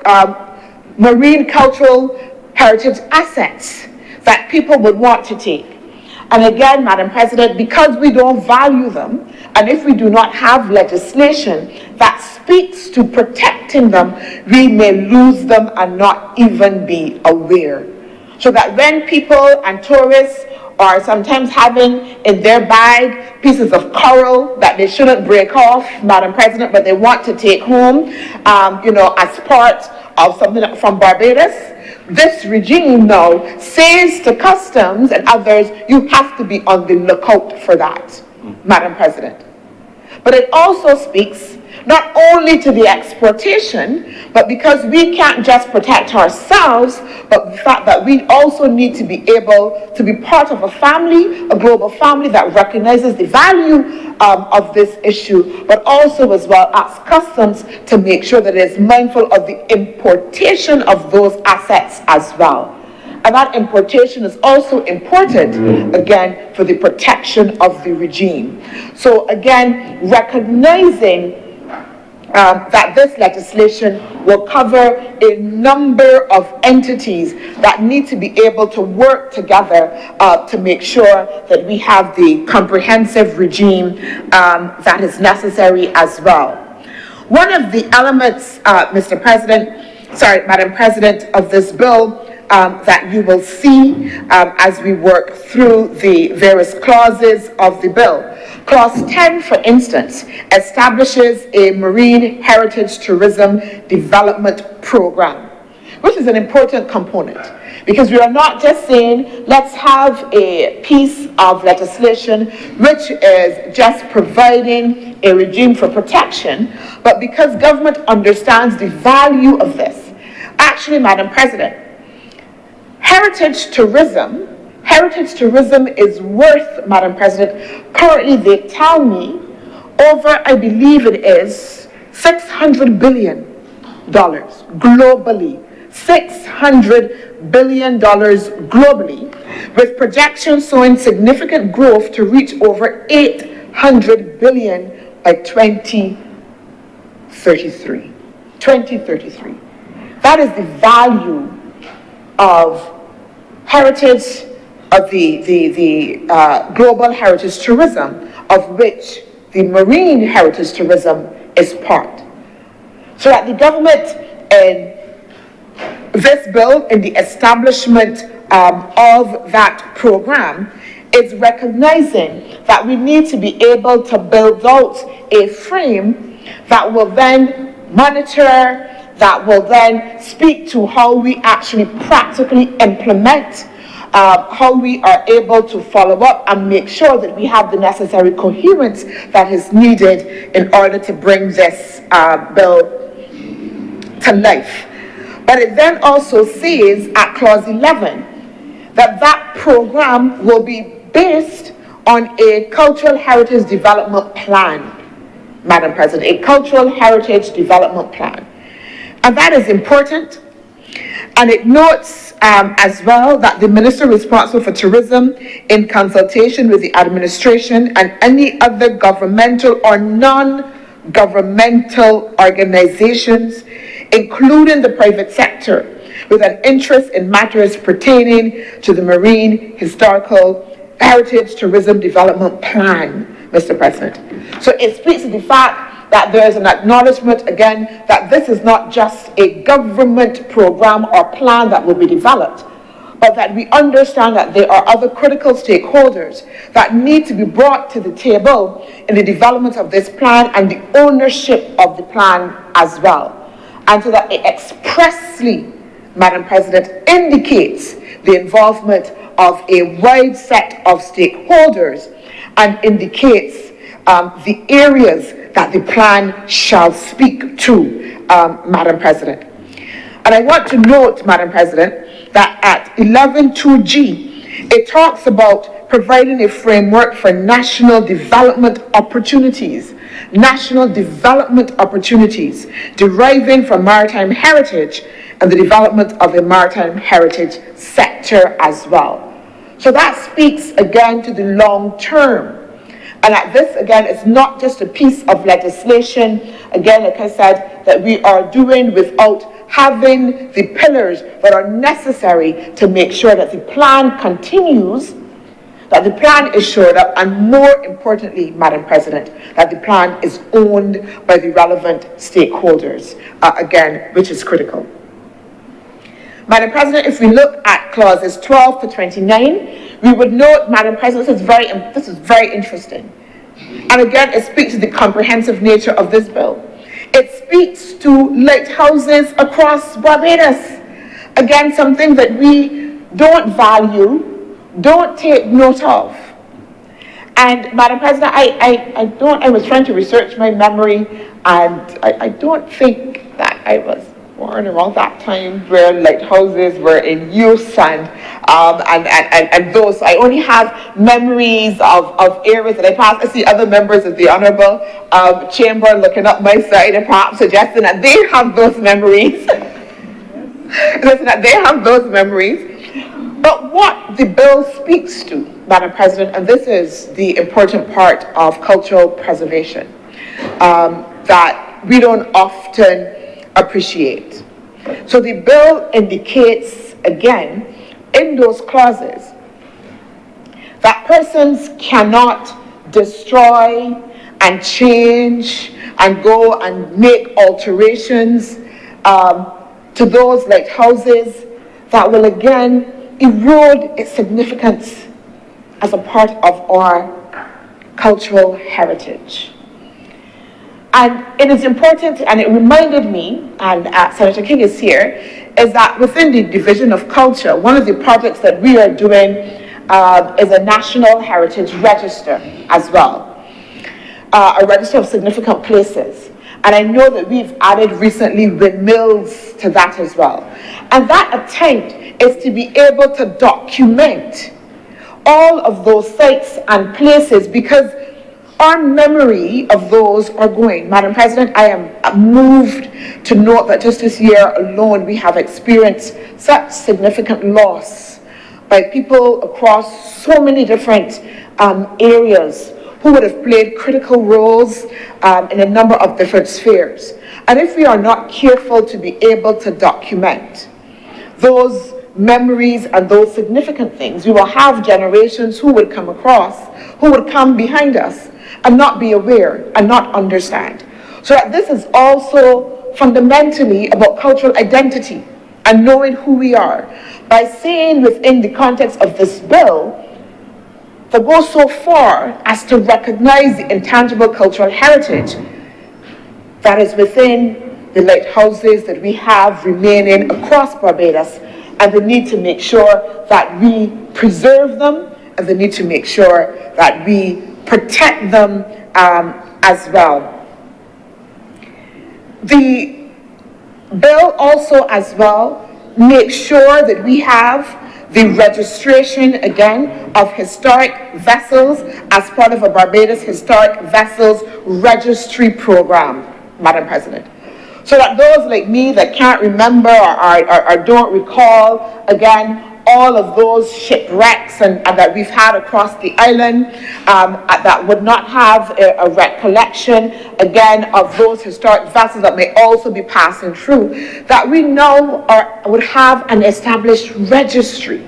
marine cultural heritage assets that people would want to take. And again, Madam President, because we don't value them, and if we do not have legislation that speaks to protecting them, we may lose them and not even be aware. So that when people and tourists are sometimes having in their bag pieces of coral that they shouldn't break off, Madam President, but they want to take home, as part of something from Barbados, this regime now says to customs and others, you have to be on the lookout for that, Madam President. But it also speaks not only to the exportation, but because we can't just protect ourselves, but the fact that we also need to be able to be part of a family, a global family that recognizes the value of this issue, but also as well asks customs to make sure that it is mindful of the importation of those assets as well. And that importation is also important, again, for the protection of the regime. So again, recognizing that this legislation will cover a number of entities that need to be able to work together to make sure that we have the comprehensive regime that is necessary as well. One of the elements, Madam President, of this bill that you will see as we work through the various clauses of the bill. Clause 10, for instance, establishes a marine heritage tourism development program, which is an important component, because we are not just saying let's have a piece of legislation which is just providing a regime for protection, but because government understands the value of this. Actually, Madam President, heritage tourism is worth, Madam President, currently they tell me, over, I believe it is, $600 billion globally. $600 billion globally, with projections showing significant growth to reach over $800 billion by 2033. That is the value of heritage, of the global heritage tourism, of which the marine heritage tourism is part. So that the government in this bill, in the establishment of that program, is recognizing that we need to be able to build out a frame that will then monitor, that will then speak to how we actually practically implement, how we are able to follow up and make sure that we have the necessary coherence that is needed in order to bring this bill to life. But it then also says at clause 11 that that program will be based on a cultural heritage development plan, Madam President, a cultural heritage development plan. And that is important. And it notes as well that the minister responsible for tourism, in consultation with the administration and any other governmental or non-governmental organizations, including the private sector, with an interest in matters pertaining to the marine historical heritage tourism development plan, Mr. President. So it speaks to the fact that there is an acknowledgement, again, that this is not just a government program or plan that will be developed, but that we understand that there are other critical stakeholders that need to be brought to the table in the development of this plan and the ownership of the plan as well. And so that it expressly, Madam President, indicates the involvement of a wide set of stakeholders and indicates the areas that the plan shall speak to, Madam President. And I want to note, Madam President, that at 11.2G, it talks about providing a framework for national development opportunities deriving from maritime heritage and the development of a maritime heritage sector as well. So that speaks again to the long term. And that this, again, is not just a piece of legislation, again, like I said, that we are doing without having the pillars that are necessary to make sure that the plan continues, that the plan is shored up, and more importantly, Madam President, that the plan is owned by the relevant stakeholders, again, which is critical. Madam President, if we look at clauses 12 to 29, we would note, Madam President, this is very interesting. And again, it speaks to the comprehensive nature of this bill. It speaks to lighthouses across Barbados. Again, something that we don't value, don't take note of. And Madam President, I was trying to research my memory, and I don't think that I was born around that time where lighthouses were in use and those. I only have memories of areas that I passed. I see other members of the Honourable Chamber looking up my side and perhaps suggesting that they have those memories. But what the bill speaks to, Madam President, and this is the important part of cultural preservation, that we don't often appreciate. So the bill indicates, again, in those clauses, that persons cannot destroy and change and go and make alterations to those lighthouses that will again erode its significance as a part of our cultural heritage. And it is important, and it reminded me, and Senator King is here, is that within the Division of Culture, one of the projects that we are doing is a National Heritage Register as well, a register of significant places. And I know that we've added recently windmills to that as well. And that attempt is to be able to document all of those sites and places, because our memory of those are going. Madam President, I am moved to note that just this year alone, we have experienced such significant loss by people across so many different areas who would have played critical roles in a number of different spheres. And if we are not careful to be able to document those memories and those significant things, we will have generations who would come across, who would come behind us and not be aware and not understand. So that this is also fundamentally about cultural identity and knowing who we are. By saying within the context of this bill, that goes so far as to recognize the intangible cultural heritage that is within the lighthouses that we have remaining across Barbados, and the need to make sure that we preserve them, and the need to make sure that we protect them as well. The bill also as well makes sure that we have the registration, again, of historic vessels as part of a Barbados Historic Vessels Registry Program, Madam President. So that those like me that can't remember or don't recall, again, all of those shipwrecks and that we've had across the island, that would not have a recollection, again, of those historic vessels that may also be passing through, that we know would have an established registry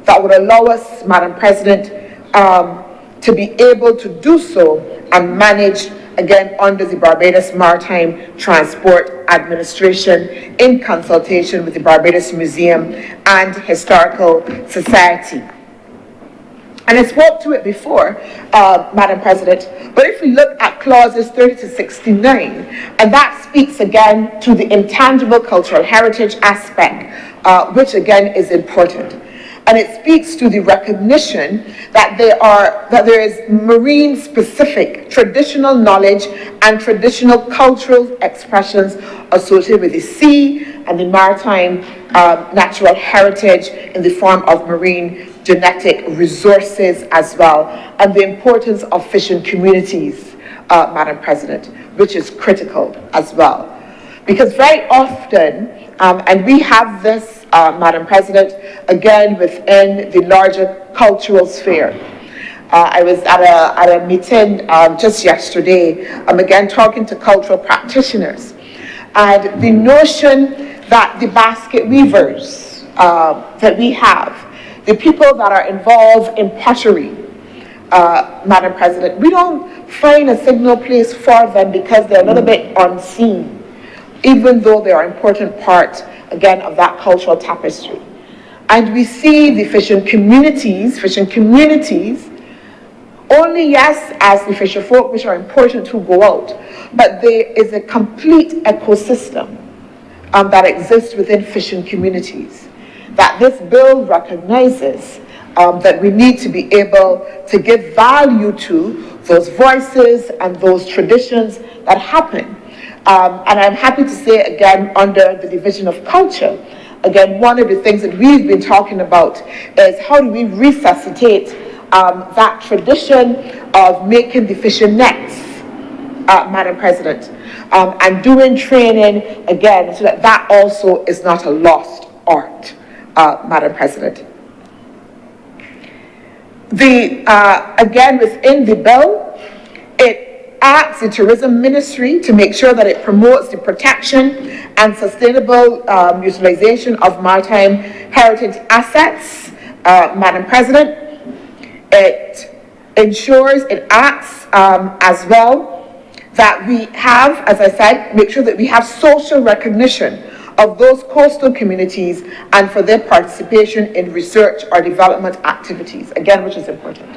that would allow us, Madam President, to be able to do so and manage, again, under the Barbados Maritime Transport Administration in consultation with the Barbados Museum and Historical Society. And I spoke to it before, Madam President, but if we look at clauses 30 to 69, and that speaks again to the intangible cultural heritage aspect, which again is important. And it speaks to the recognition that there is marine-specific traditional knowledge and traditional cultural expressions associated with the sea and the maritime natural heritage in the form of marine genetic resources as well, and the importance of fishing communities, Madam President, which is critical as well. Because very often, and we have this, Madam President, again within the larger cultural sphere. I was at a meeting just yesterday, again talking to cultural practitioners, and the notion that the basket weavers that we have, the people that are involved in pottery, Madam President, we don't find a signal place for them because they're a little bit unseen, even though they are an important part, again, of that cultural tapestry. And we see the fishing communities, only, yes, as the fisher folk, which are important to go out, but there is a complete ecosystem that exists within fishing communities that this bill recognizes that we need to be able to give value to those voices and those traditions that happen. And I'm happy to say, again, under the Division of Culture, again, one of the things that we've been talking about is how do we resuscitate that tradition of making the fishing nets, Madam President, and doing training, again, so that that also is not a lost art, Madam President. Again, within the bill, it asks the tourism ministry to make sure that it promotes the protection and sustainable utilization of maritime heritage assets. Madam President, it ensures, it acts as well that we have, as I said, make sure that we have social recognition of those coastal communities and for their participation in research or development activities, again, which is important.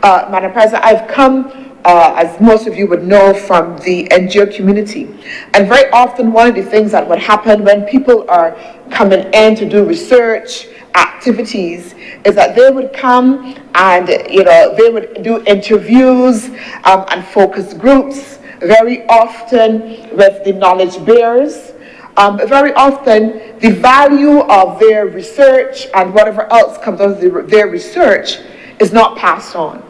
Madam President, I've come, as most of you would know, from the NGO community. And very often one of the things that would happen when people are coming in to do research activities is that they would come and, they would do interviews and focus groups, very often with the knowledge bearers. Very often, the value of their research and whatever else comes out of their research is not passed on.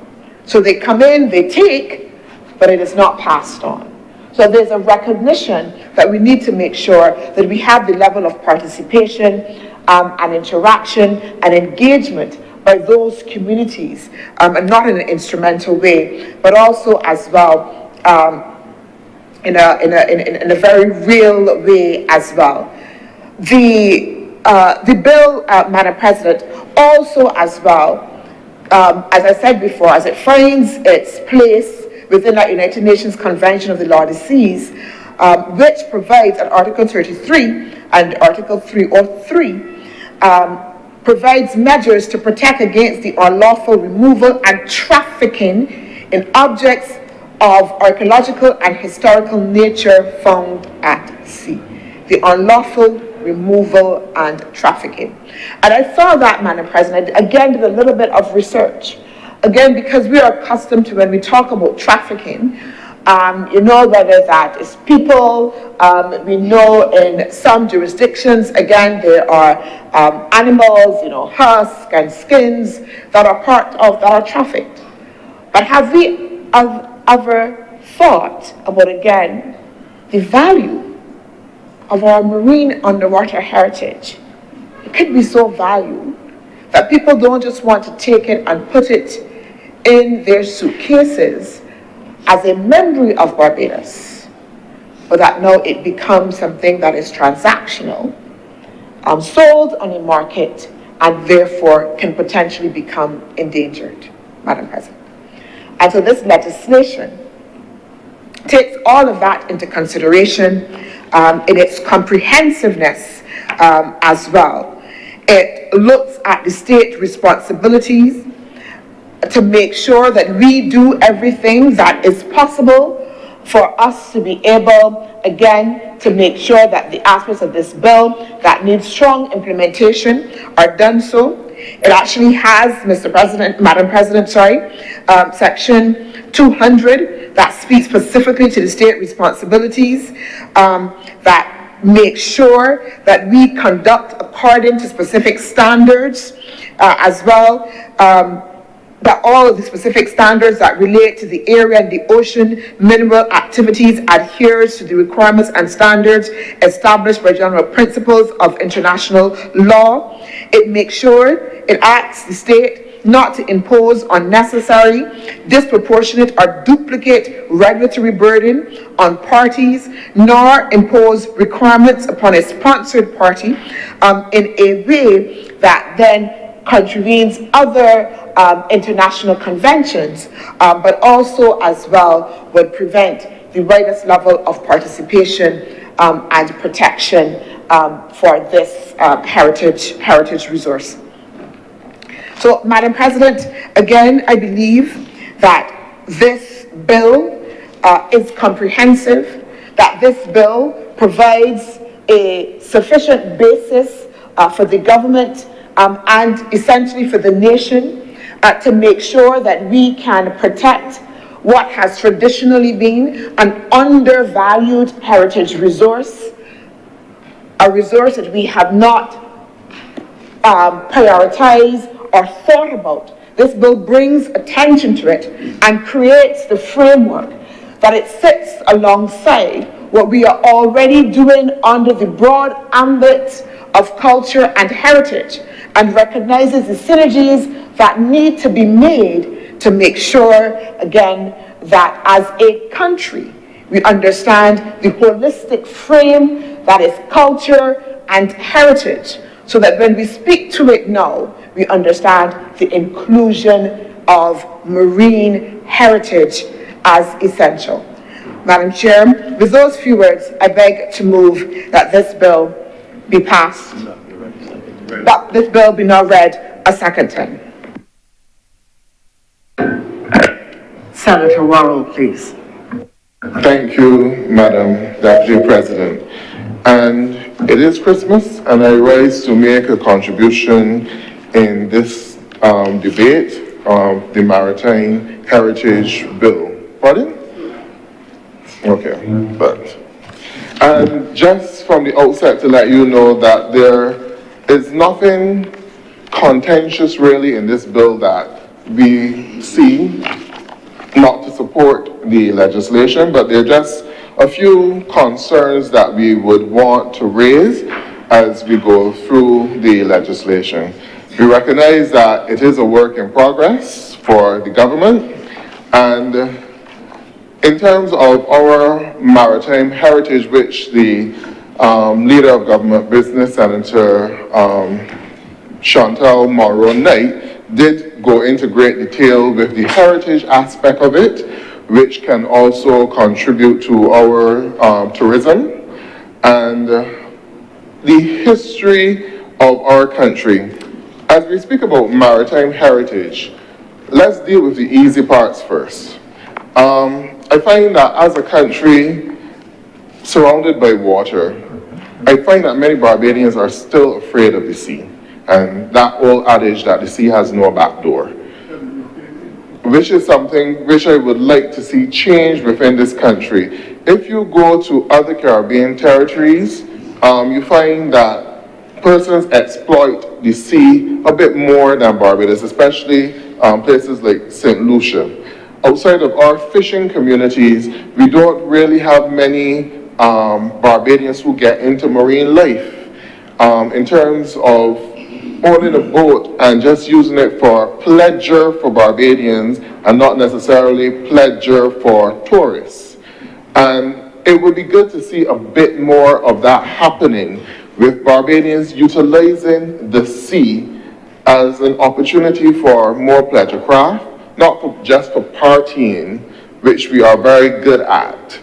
So they come in, they take, but it is not passed on. So there's a recognition that we need to make sure that we have the level of participation and interaction and engagement by those communities, and not in an instrumental way, but also as well in a very real way as well. The bill, Madam President, also as well, as I said before, as it finds its place within the United Nations Convention of the Law of the Seas, which provides at Article 33 and Article 303, provides measures to protect against the unlawful removal and trafficking in objects of archaeological and historical nature found at sea. The unlawful removal and trafficking. And I saw that, Madam President, again did a little bit of research. Again, because we are accustomed to when we talk about trafficking, whether that is people, we know in some jurisdictions, again, there are animals, husks and skins that are trafficked. But have we ever thought about, again, the value of our marine underwater heritage? It could be so valued that people don't just want to take it and put it in their suitcases as a memory of Barbados, but that now it becomes something that is transactional, sold on a market, and therefore can potentially become endangered, Madam President. And so this legislation takes all of that into consideration in its comprehensiveness as well. It looks at the state responsibilities to make sure that we do everything that is possible for us to be able, again, to make sure that the aspects of this bill that need strong implementation are done so. It actually has, Madam President, Section 200 that speaks specifically to the state responsibilities that make sure that we conduct according to specific standards as well. That all of the specific standards that relate to the area and the ocean mineral activities adheres to the requirements and standards established by general principles of international law. It makes sure it asks the state not to impose unnecessary, disproportionate, or duplicate regulatory burden on parties, nor impose requirements upon a sponsored party in a way that then contravenes other international conventions, but also as well would prevent the rightest level of participation and protection for this heritage resource. So, Madam President, again, I believe that this bill is comprehensive, that this bill provides a sufficient basis for the government and essentially for the nation to make sure that we can protect what has traditionally been an undervalued heritage resource, a resource that we have not prioritized or thought about. This bill brings attention to it and creates the framework that it sits alongside what we are already doing under the broad ambit of culture and heritage, and recognizes the synergies that need to be made to make sure, again, that as a country, we understand the holistic frame that is culture and heritage, so that when we speak to it now, we understand the inclusion of marine heritage as essential. Madam Chair, with those few words, I beg to move that this bill be passed, that this bill be now read a second time. Senator Worrell, please. Thank you, Madam Deputy President. And it is Christmas, and I rise to make a contribution in this debate of the Maritime Heritage Bill. Pardon? Okay, but. And just from the outset to let you know that there is nothing contentious really in this bill that we see not to support the legislation, but there are just a few concerns that we would want to raise as we go through the legislation. We recognize that it is a work in progress for the government, and in terms of our maritime heritage, which the Leader of Government Business, Senator Chantal Monroe-Knight, did go into great detail with the heritage aspect of it, which can also contribute to our tourism and the history of our country. As we speak about maritime heritage, let's deal with the easy parts first. I find that as a country surrounded by water, I find that many Barbadians are still afraid of the sea. And that old adage that the sea has no back door, which is something which I would like to see change within this country. If you go to other Caribbean territories, you find that persons exploit the sea a bit more than Barbados, especially places like St. Lucia. Outside of our fishing communities, we don't really have many Barbadians who get into marine life. In terms of owning a boat and just using it for pleasure for Barbadians and not necessarily pleasure for tourists. And it would be good to see a bit more of that happening, with Barbadians utilizing the sea as an opportunity for more pleasure craft, not just for partying, which we are very good at,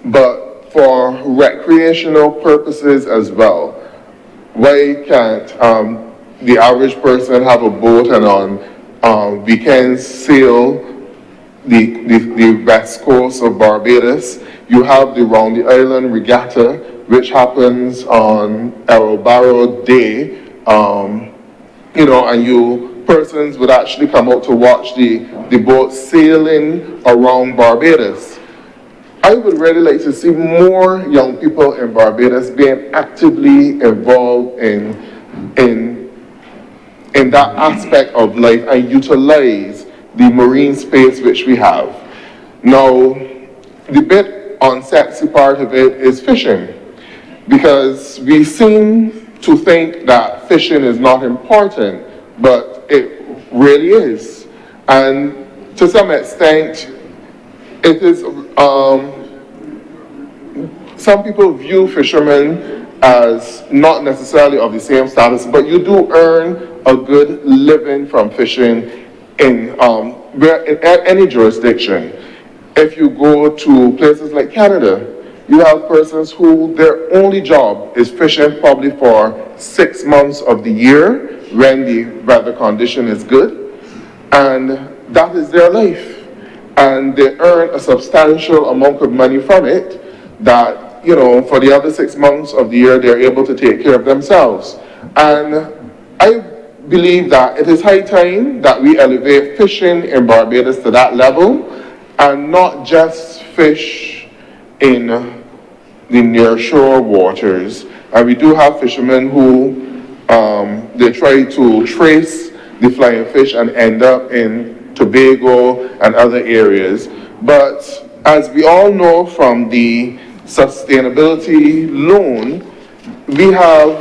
but for recreational purposes as well. Why can't the average person have a boat and on weekends sail the west coast of Barbados? You have the Round the Island Regatta, which happens on Arrow Day, and persons would actually come out to watch the boat sailing around Barbados. I would really like to see more young people in Barbados being actively involved in that aspect of life and utilize the marine space which we have. Now, the bit unsexy part of it is fishing, because we seem to think that fishing is not important, but it really is. And to some extent, it is, some people view fishermen as not necessarily of the same status, but you do earn a good living from fishing in any jurisdiction. If you go to places like Canada, you have persons who their only job is fishing probably for 6 months of the year when the weather condition is good, and that is their life. And they earn a substantial amount of money from it that, for the other 6 months of the year, they're able to take care of themselves. And I believe that it is high time that we elevate fishing in Barbados to that level and not just fish in the near-shore waters. And we do have fishermen who they try to trace the flying fish and end up in Tobago and other areas. But as we all know from the sustainability loan, we have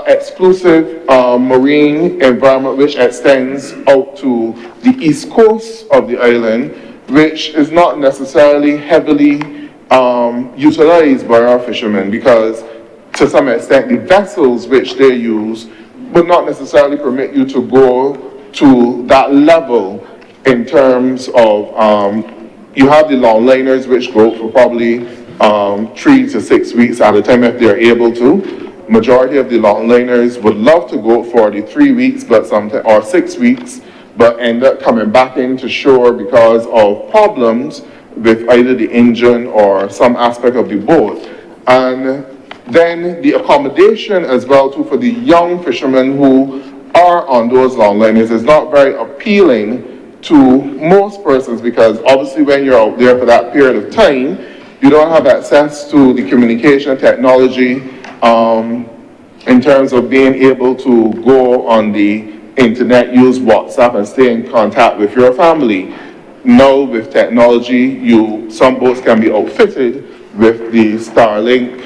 exclusive marine environment which extends out to the east coast of the island, which is not necessarily heavily utilized by our fishermen, because to some extent the vessels which they use would not necessarily permit you to go to that level in terms of, you have the longliners which go for probably 3 to 6 weeks at a time if they're able to. Majority of the longliners would love to go for the 3 weeks, but sometimes, or 6 weeks, but end up coming back into shore because of problems with either the engine or some aspect of the boat. And then the accommodation as well too for the young fishermen who are on those longliners is not very appealing to most persons, because obviously when you're out there for that period of time, you don't have access to the communication technology in terms of being able to go on the internet, use WhatsApp and stay in contact with your family. Now with technology, some boats can be outfitted with the Starlink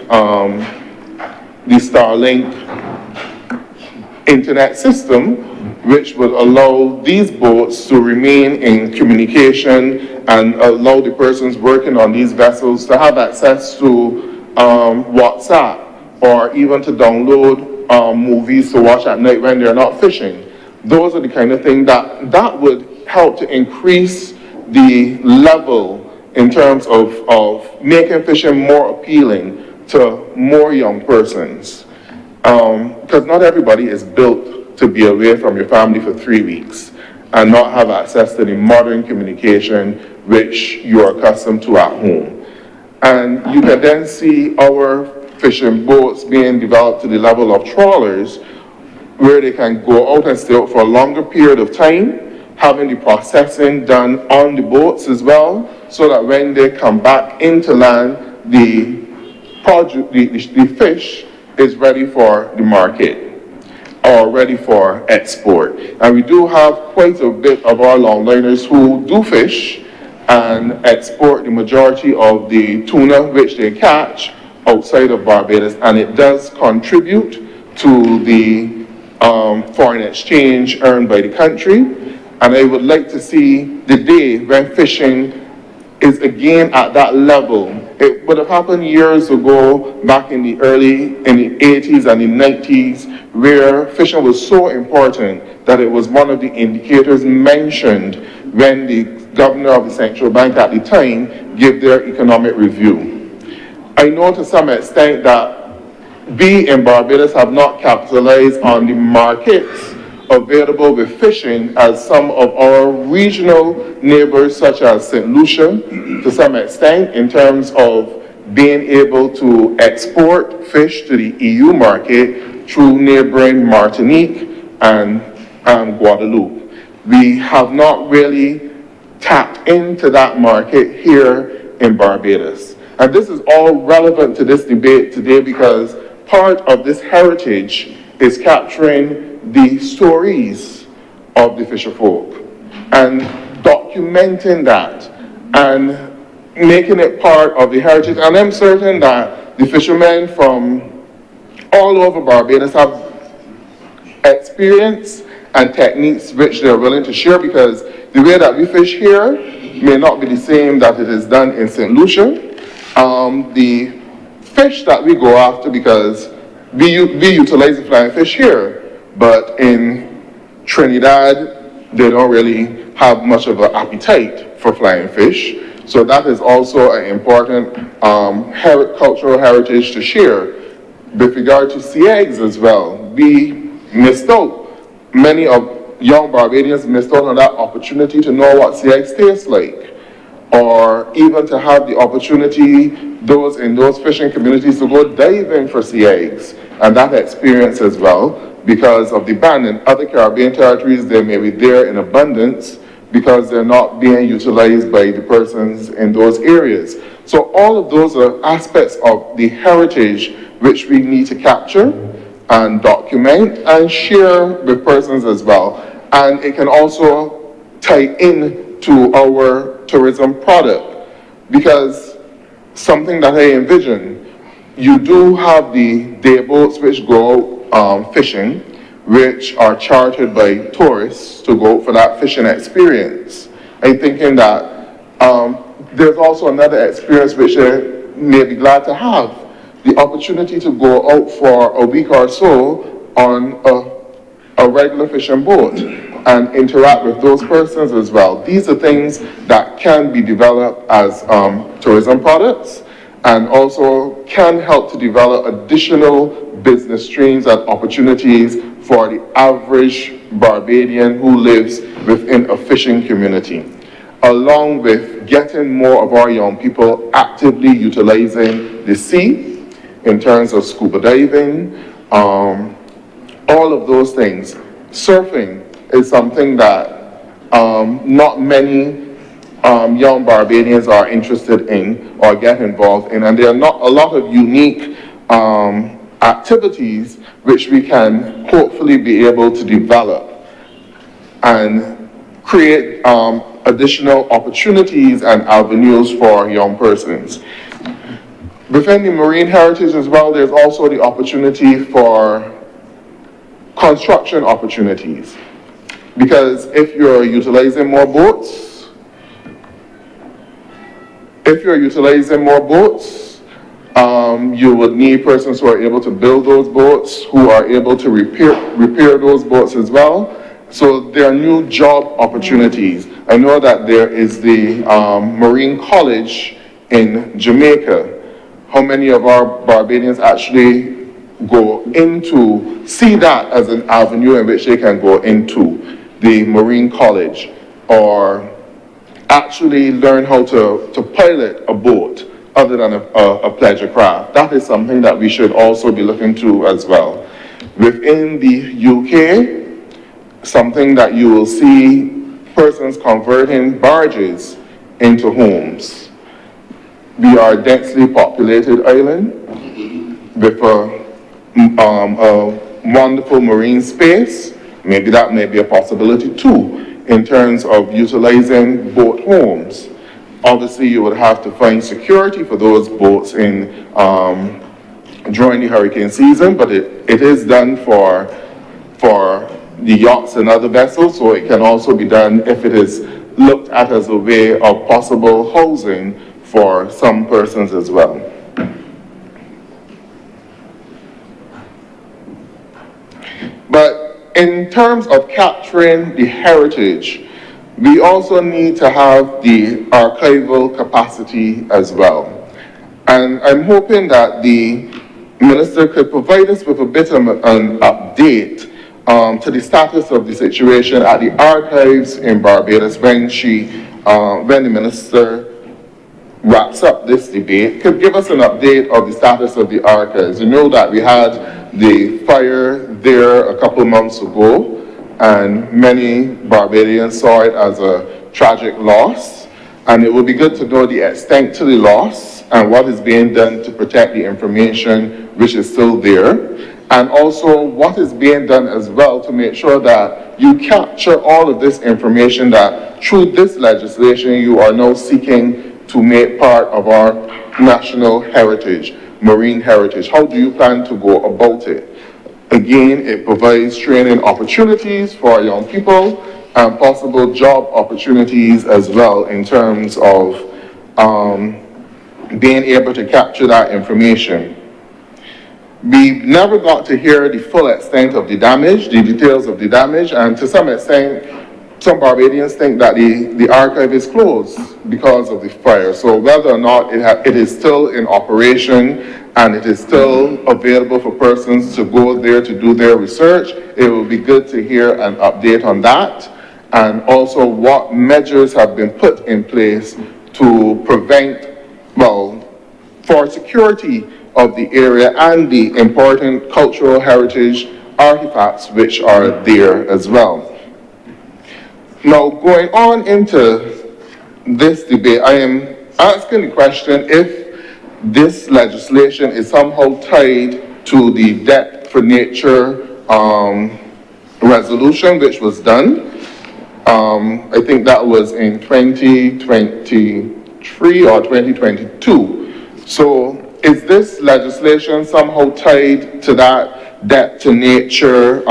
internet system, which would allow these boats to remain in communication and allow the persons working on these vessels to have access to WhatsApp, or even to download movies to watch at night when they're not fishing. Those are the kind of things that would help to increase the level in terms of making fishing more appealing to more young persons. Because not everybody is built to be away from your family for 3 weeks and not have access to the modern communication which you're accustomed to at home. And you can then see our fishing boats being developed to the level of trawlers, where they can go out and stay out for a longer period of time, having the processing done on the boats as well, so that when they come back into land, the fish is ready for the market or ready for export. And we do have quite a bit of our longliners who do fish and export the majority of the tuna which they catch outside of Barbados, and it does contribute to the foreign exchange earned by the country. And I would like to see the day when fishing is again at that level. It would have happened years ago, back in the 80s and the 90s, where fishing was so important that it was one of the indicators mentioned when the governor of the central bank at the time gave their economic review. I know to some extent that we in Barbados have not capitalized on the markets available with fishing as some of our regional neighbors, such as St. Lucia, to some extent, in terms of being able to export fish to the EU market through neighboring Martinique and Guadeloupe. We have not really tapped into that market here in Barbados. And this is all relevant to this debate today, because part of this heritage is capturing the stories of the fisher folk and documenting that and making it part of the heritage. And I'm certain that the fishermen from all over Barbados have experience and techniques which they're willing to share, because the way that we fish here may not be the same that it is done in St. Lucia. The fish that we go after, because we utilize the flying fish here, but in Trinidad, they don't really have much of an appetite for flying fish. So that is also an important cultural heritage to share. With regard to sea eggs as well, we missed out. Many of young Barbadians missed out on that opportunity to know what sea eggs taste like, or even to have the opportunity, those in those fishing communities, to go diving for sea eggs, and that experience as well, because of the ban. In other Caribbean territories, they may be there in abundance because they're not being utilized by the persons in those areas. So all of those are aspects of the heritage which we need to capture and document and share with persons as well. And it can also tie in to our tourism product, because something that I envision, you do have the day boats which go out fishing, which are chartered by tourists to go for that fishing experience. I'm thinking that there's also another experience which they may be glad to have, the opportunity to go out for a week or so on a regular fishing boat and interact with those persons as well. These are things that can be developed as tourism products and also can help to develop additional business streams and opportunities for the average Barbadian who lives within a fishing community, along with getting more of our young people actively utilizing the sea in terms of scuba diving, all of those things. Surfing is something that not many young Barbadians are interested in or get involved in, and there are not a lot of unique activities which we can hopefully be able to develop and create additional opportunities and avenues for young persons. Within the marine heritage as well, there's also the opportunity for construction opportunities. Because if you're utilizing more boats, you would need persons who are able to build those boats, who are able to repair those boats as well. So there are new job opportunities. I know that there is the Marine College in Jamaica. How many of our Barbadians actually go into, see that as an avenue in which they can go into the Marine College, or actually learn how to pilot a boat other than a pleasure craft. That is something that we should also be looking to as well. Within the UK, something that you will see persons converting barges into homes. We are a densely populated island with a wonderful marine space. Maybe that may be a possibility too, in terms of utilizing boat homes. Obviously, you would have to find security for those boats in during the hurricane season, but it is done for the yachts and other vessels, so it can also be done if it is looked at as a way of possible housing for some persons as well. But in terms of capturing the heritage, we also need to have the archival capacity as well. And I'm hoping that the Minister could provide us with a bit of an update to the status of the situation at the archives in Barbados when the Minister wraps up this debate, could give us an update of the status of the archives. You know that we had the fire there a couple months ago, and many Barbadians saw it as a tragic loss, and it would be good to know the extent to the loss and what is being done to protect the information which is still there, and also what is being done as well to make sure that you capture all of this information that through this legislation you are now seeking to make part of our national heritage, marine heritage. How do you plan to go about it? Again, it provides training opportunities for young people and possible job opportunities as well in terms of being able to capture that information. We never got to hear the full extent of the damage, the details of the damage, and to some extent, some Barbadians think that the archive is closed because of the fire. So whether or not it is still in operation and it is still available for persons to go there to do their research, it will be good to hear an update on that, and also what measures have been put in place to prevent, for security of the area and the important cultural heritage artifacts which are there as well. Now, going on into this debate, I am asking the question if this legislation is somehow tied to the Debt for Nature resolution which was done. I think that was in 2023 or 2022. So is this legislation somehow tied to that debt to nature,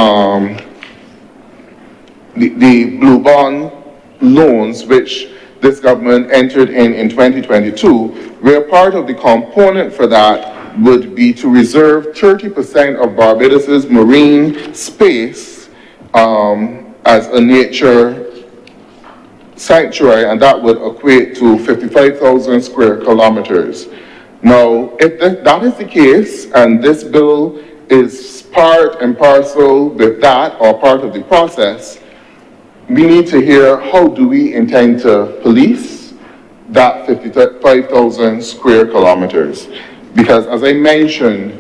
the blue bond loans, which this government entered in 2022, where part of the component for that would be to reserve 30% of Barbados's marine space as a nature sanctuary, and that would equate to 55,000 square kilometers. Now, if that is the case, and this bill is part and parcel with that, or part of the process, we need to hear how do we intend to police that 55,000 square kilometers. Because as I mentioned,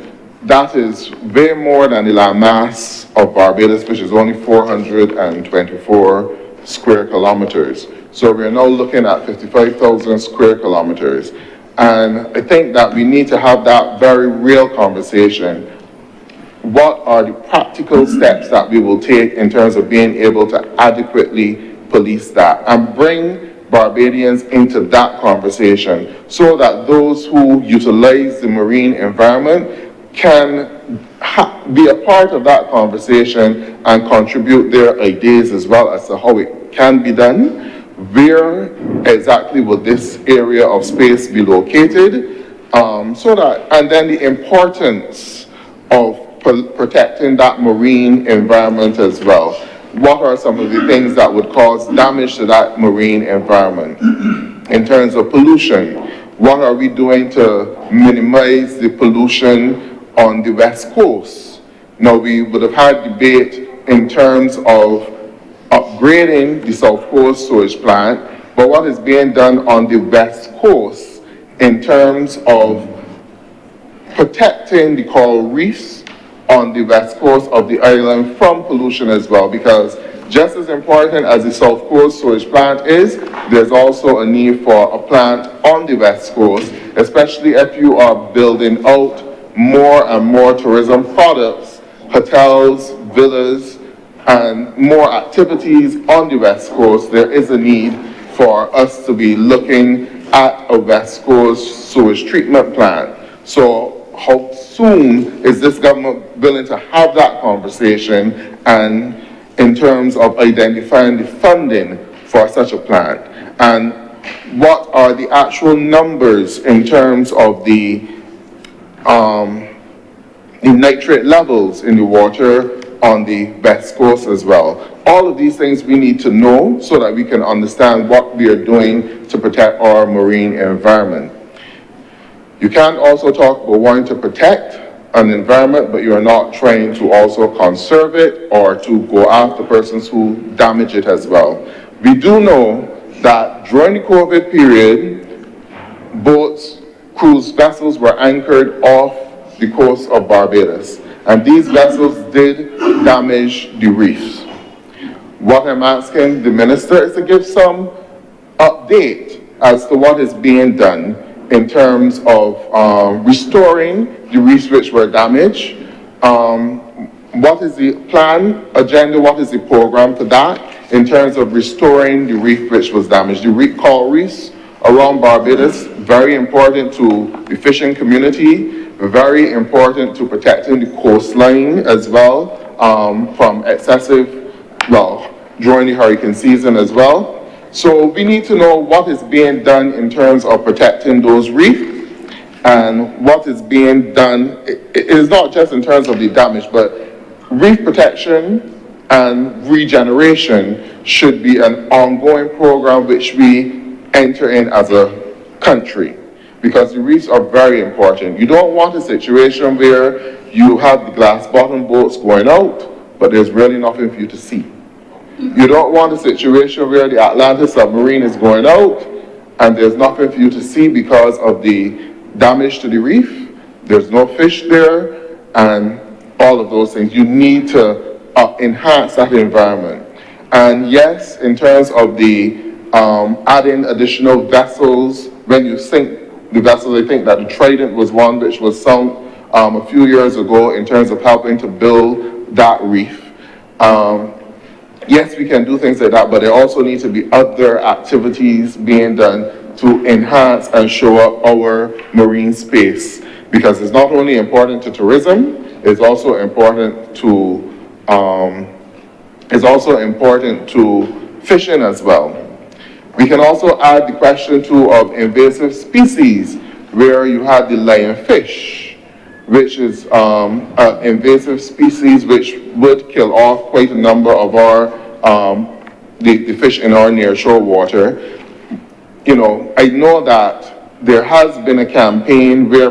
that is way more than the land mass of Barbados, which is only 424 square kilometers. So we're now looking at 55,000 square kilometers. And I think that we need to have that very real conversation. What are the practical steps that we will take in terms of being able to adequately police that and bring Barbadians into that conversation so that those who utilize the marine environment can be a part of that conversation and contribute their ideas as well as to how it can be done. Where exactly will this area of space be located? And then the importance of protecting that marine environment as well. What are some of the things that would cause damage to that marine environment? In terms of pollution, what are we doing to minimize the pollution on the West Coast? Now, we would have had debate in terms of upgrading the South Coast storage plant, but what is being done on the West Coast in terms of protecting the coral reefs on the west coast of the island from pollution as well, because just as important as the South Coast storage plant is, there's also a need for a plant on the west coast, especially if you are building out more and more tourism products, hotels, villas, and more activities on the west coast. There is a need for us to be looking at a west coast sewage treatment plant. So how soon is this government willing to have that conversation, and in terms of identifying the funding for such a plant? And what are the actual numbers in terms of the nitrate levels in the water on the west coast as well? All of these things we need to know so that we can understand what we are doing to protect our marine environment. You can't also talk about wanting to protect an environment, but you're not trying to also conserve it or to go after persons who damage it as well. We do know that during the COVID period, boats, cruise vessels were anchored off the coast of Barbados, and these vessels did damage the reefs. What I'm asking the minister is to give some update as to what is being done in terms of restoring the reefs which were damaged. What is the plan, agenda, what is the program for that in terms of restoring the reef which was damaged? The coral reefs around Barbados, very important to the fishing community, very important to protecting the coastline as well from excessive, during the hurricane season as well. So we need to know what is being done in terms of protecting those reefs, and what is being done. It is not just in terms of the damage, but reef protection and regeneration should be an ongoing program which we enter in as a country, because the reefs are very important. You don't want a situation where you have the glass bottom boats going out, but there's really nothing for you to see. You don't want a situation where the Atlantis submarine is going out and there's nothing for you to see because of the damage to the reef. There's no fish there and all of those things. You need to enhance that environment. And yes, in terms of the adding additional vessels, when you sink the vessels, I think that the Trident was one which was sunk a few years ago in terms of helping to build that reef. Yes, we can do things like that, but there also need to be other activities being done to enhance and show up our marine space, because it's not only important to tourism, it's also important to fishing as well. We can also add the question too of invasive species, where you have the lionfish, which is an invasive species which would kill off quite a number of our the fish in our nearshore water. You know, I know that there has been a campaign where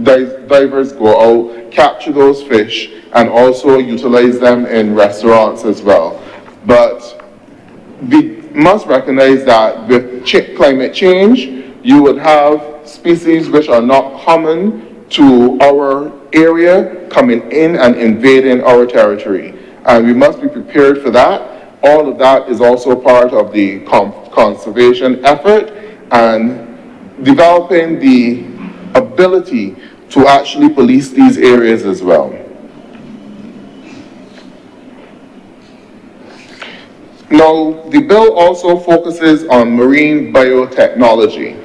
divers go out, capture those fish, and also utilize them in restaurants as well. But we must recognize that with climate change, you would have species which are not common to our area coming in and invading our territory. And we must be prepared for that. All of that is also part of the conservation effort and developing the ability to actually police these areas as well. Now, the bill also focuses on marine biotechnology,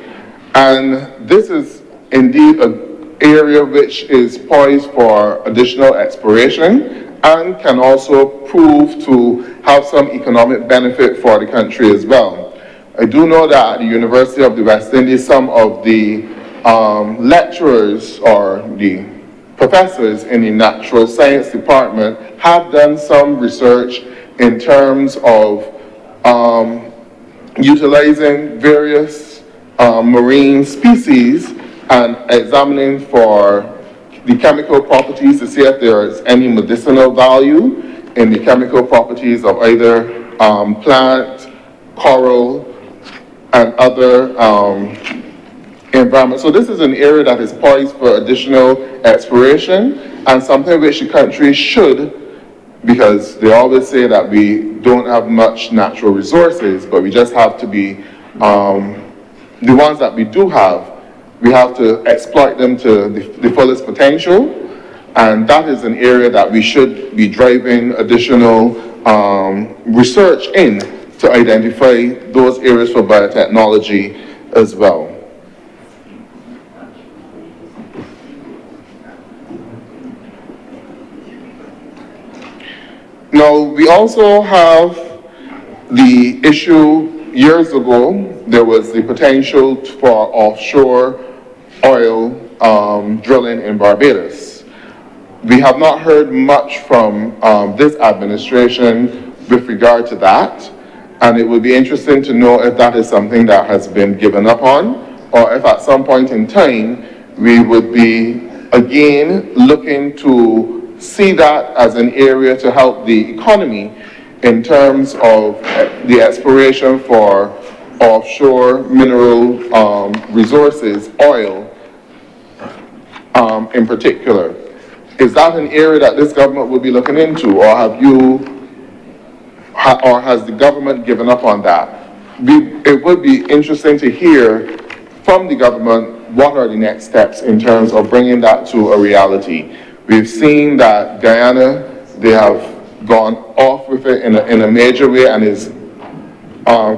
and this is indeed an area which is poised for additional exploration and can also prove to have some economic benefit for the country as well. I do know that at the University of the West Indies, some of the lecturers or the professors in the natural science department have done some research in terms of utilizing various marine species and examining for the chemical properties to see if there is any medicinal value in the chemical properties of either plant, coral, and other environment. So this is an area that is poised for additional exploration and something which the country should, because they always say that we don't have much natural resources, but we just have to be, the ones that we do have, we have to exploit them to the fullest potential. And that is an area that we should be driving additional research in to identify those areas for biotechnology as well. Now, we also have the issue, years ago, there was the potential for offshore oil drilling in Barbados. We have not heard much from this administration with regard to that, and it would be interesting to know if that is something that has been given up on, or if at some point in time we would be again looking to see that as an area to help the economy in terms of the exploration for offshore mineral resources, oil in particular. Is that an area that this government will be looking into, or or has the government given up on that? It would be interesting to hear from the government what are the next steps in terms of bringing that to a reality. We've seen that Guyana, they have gone off with it in a major way and is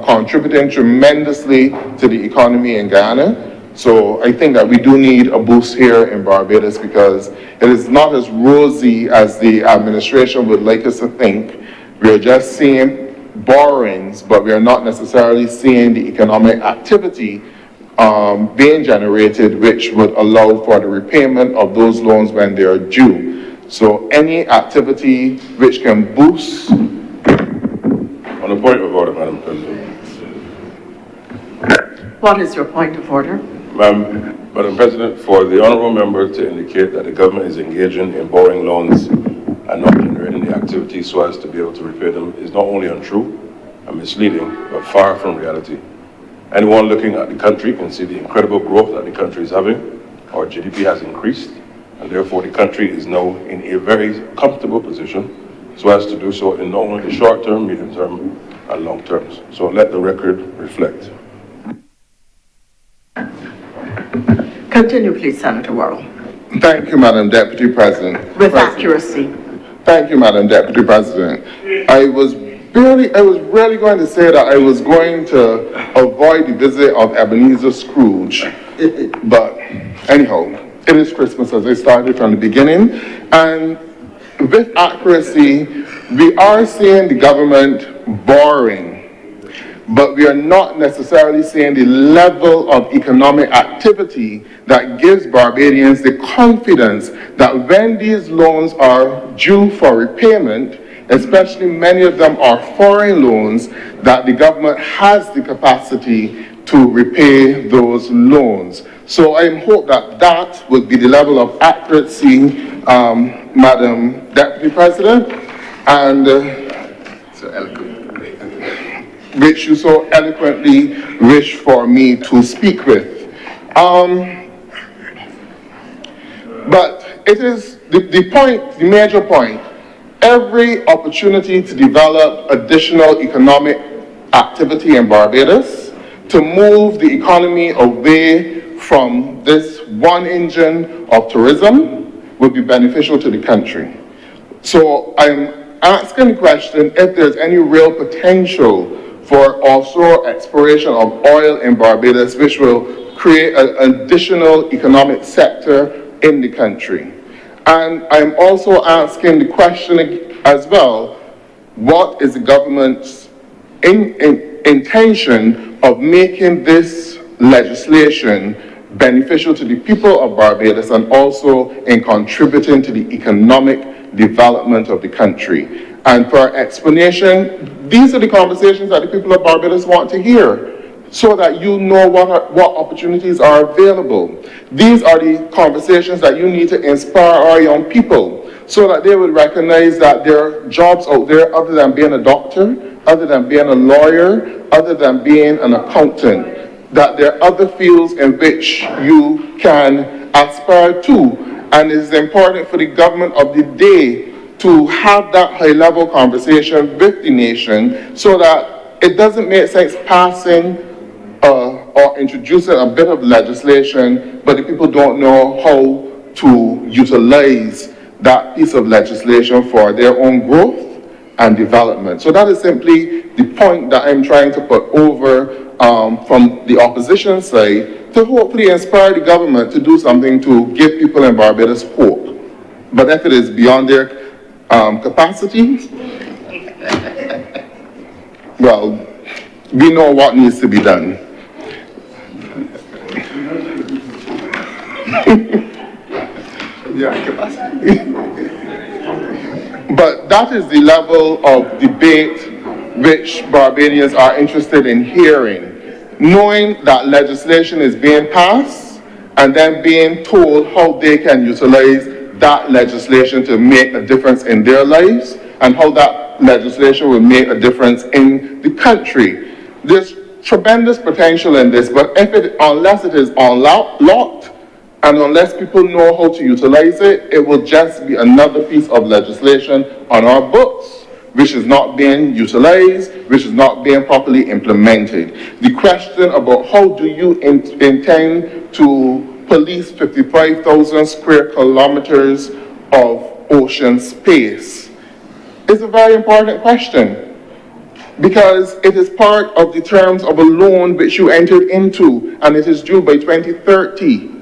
contributing tremendously to the economy in Guyana. So I think that we do need a boost here in Barbados, because it is not as rosy as the administration would like us to think. We are just seeing borrowings, but we are not necessarily seeing the economic activity being generated, which would allow for the repayment of those loans when they are due. So any activity which can boost. On a point of order, Madam President. What is your point of order? Madam President, for the honourable member to indicate that the government is engaging in borrowing loans and not generating the activity so as to be able to repay them is not only untrue and misleading, but far from reality. Anyone looking at the country can see the incredible growth that the country is having. Our GDP has increased, and therefore the country is now in a very comfortable position so as to do so in not only the short term, medium term, and long terms. So let the record reflect. Continue, please, Senator Worrell. Thank you, Madam Deputy President. With accuracy. Thank you, Madam Deputy President. I was really going to say that I was going to avoid the visit of Ebenezer Scrooge, but anyhow, it is Christmas, as I started from the beginning. And with accuracy, we are seeing the government borrowing, but we are not necessarily seeing the level of economic activity that gives Barbadians the confidence that when these loans are due for repayment, especially many of them are foreign loans, that the government has the capacity to repay those loans. So I hope that that would be the level of accuracy, Madam Deputy President, and so eloquent, which you so eloquently wish for me to speak with. But it is the major point, every opportunity to develop additional economic activity in Barbados, to move the economy away from this one engine of tourism would be beneficial to the country. So I'm asking the question if there's any real potential for offshore exploration of oil in Barbados, which will create an additional economic sector in the country. And I'm also asking the question as well, what is the government's intention of making this legislation beneficial to the people of Barbados and also in contributing to the economic development of the country? And for explanation, these are the conversations that the people of Barbados want to hear, so that you know what opportunities are available. These are the conversations that you need to inspire our young people, so that they would recognize that there are jobs out there other than being a doctor, other than being a lawyer, other than being an accountant, that there are other fields in which you can aspire to. And it is important for the government of the day to have that high-level conversation with the nation, so that it doesn't make sense passing or introducing a bit of legislation, but the people don't know how to utilize that piece of legislation for their own growth and development. So that is simply the point that I'm trying to put over from the opposition side, to hopefully inspire the government to do something to give people in Barbados hope. But if it is beyond their capacity, well, we know what needs to be done. But that is the level of debate which Barbadians are interested in hearing, knowing that legislation is being passed and then being told how they can utilize that legislation to make a difference in their lives, and how that legislation will make a difference in the country. There's tremendous potential in this, but unless it is unlocked, and unless people know how to utilize it, it will just be another piece of legislation on our books, which is not being utilized, which is not being properly implemented. The question about how do you intend to police 55,000 square kilometers of ocean space is a very important question, because it is part of the terms of a loan which you entered into, and it is due by 2030.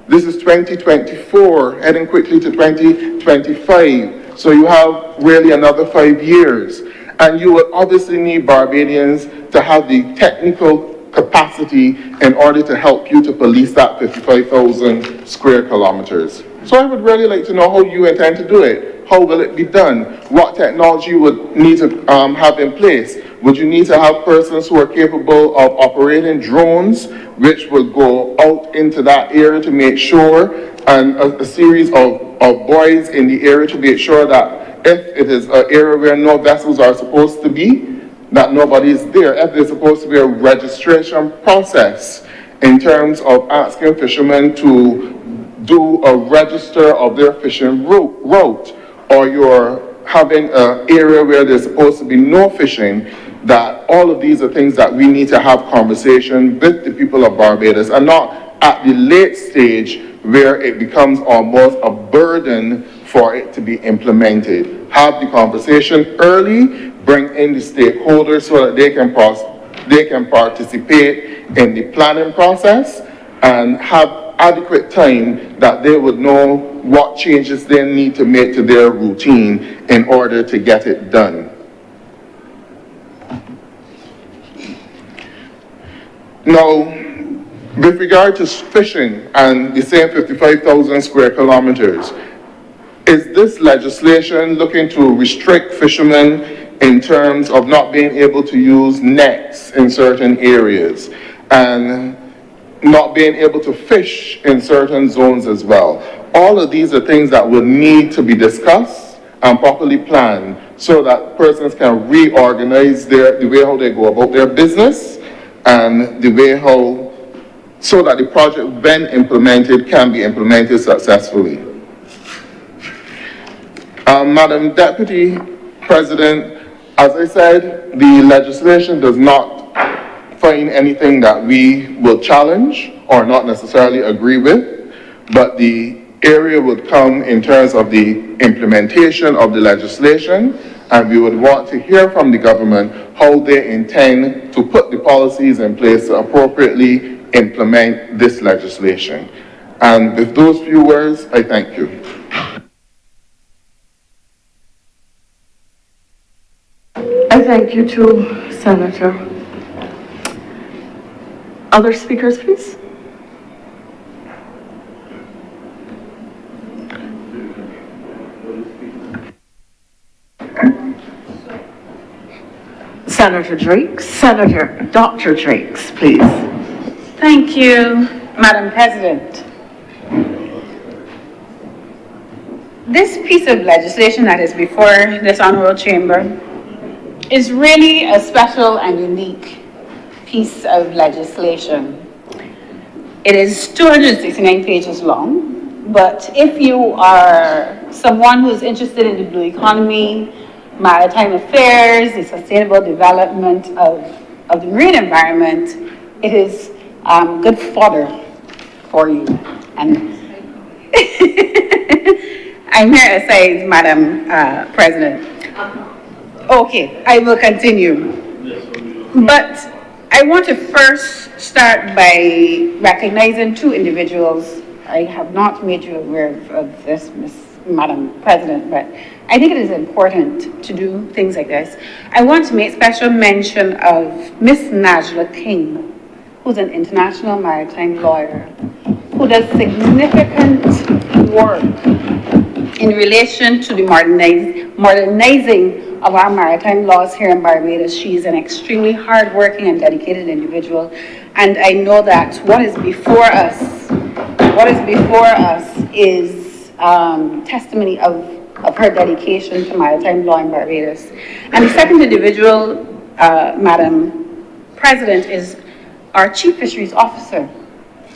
This is 2024, heading quickly to 2025. So you have really another 5 years. And you will obviously need Barbadians to have the technical capacity in order to help you to police that 55,000 square kilometers. So I would really like to know how you intend to do it. How will it be done? What technology you would need to have in place? Would you need to have persons who are capable of operating drones, which will go out into that area to make sure, and a series of boys in the area to make sure that if it is an area where no vessels are supposed to be, that nobody is there. If there's supposed to be a registration process in terms of asking fishermen to do a register of their fishing route, or you're having an area where there's supposed to be no fishing, that all of these are things that we need to have conversation with the people of Barbados, and not at the late stage where it becomes almost a burden for it to be implemented. Have the conversation early, bring in the stakeholders so that they can participate in the planning process, and have adequate time that they would know what changes they need to make to their routine in order to get it done. Now, with regard to fishing and the same 55,000 square kilometers, is this legislation looking to restrict fishermen in terms of not being able to use nets in certain areas and not being able to fish in certain zones as well? All of these are things that will need to be discussed and properly planned so that persons can reorganize the way how they go about their business and the way how, so that the project when implemented can be implemented successfully. Madam Deputy President, as I said, the legislation does not find anything that we will challenge or not necessarily agree with, but the area would come in terms of the implementation of the legislation, and we would want to hear from the government how they intend to put the policies in place to appropriately implement this legislation. And with those few words, I thank you. I thank you too, Senator. Other speakers, please. Senator Drakes, Senator Dr. Drakes, please. Thank you, Madam President. This piece of legislation that is before this Honourable Chamber is really a special and unique piece of legislation. It is 269 pages long, but if you are someone who's interested in the blue economy, maritime affairs, the sustainable development of the marine environment, it is good fodder for you. And I'm here as say, Madam President. Okay, I will continue. But I want to first start by recognizing two individuals. I have not made you aware of this, Madam President, but I think it is important to do things like this. I want to make special mention of Miss Najla King, who's an international maritime lawyer, who does significant work in relation to the modernizing of our maritime laws here in Barbados. She is an extremely hardworking and dedicated individual, and I know that what is before us is testimony of her dedication to maritime law in Barbados. And the second individual, Madam President, is our Chief Fisheries Officer,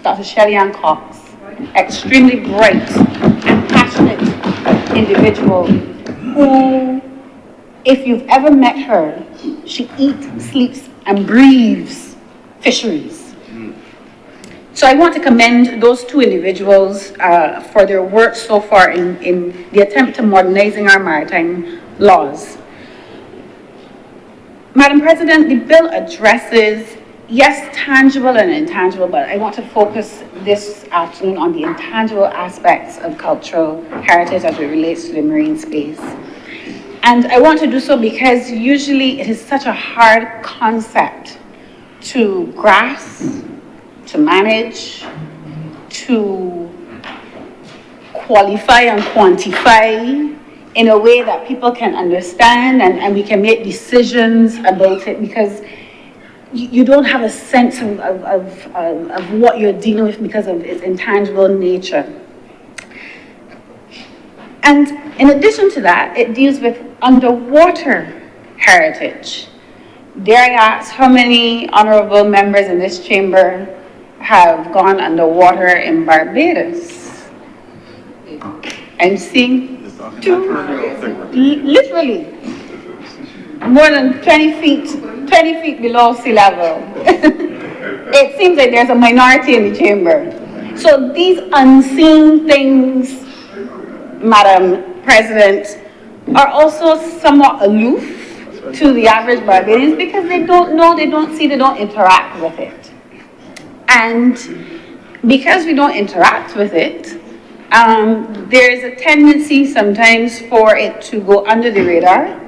Dr. Shelley-Ann Cox, extremely bright and passionate individual who, if you've ever met her, she eats, sleeps, and breathes fisheries. So I want to commend those two individuals for their work so far in the attempt to modernizing our maritime laws. Madam President, the bill addresses, yes, tangible and intangible, but I want to focus this afternoon on the intangible aspects of cultural heritage as it relates to the marine space. And I want to do so because usually it is such a hard concept to grasp, to manage, to qualify and quantify in a way that people can understand and we can make decisions about it, because you don't have a sense of what you're dealing with because of its intangible nature. And in addition to that, it deals with underwater heritage. Dare I ask how many honourable members in this chamber have gone underwater in Barbados? I'm seeing two, literally, more than 20 feet below sea level. It seems like there's a minority in the chamber. So these unseen things, Madam President, are also somewhat aloof to the average Barbadians because they don't know, they don't see, they don't interact with it. And because we don't interact with it, there is a tendency sometimes for it to go under the radar,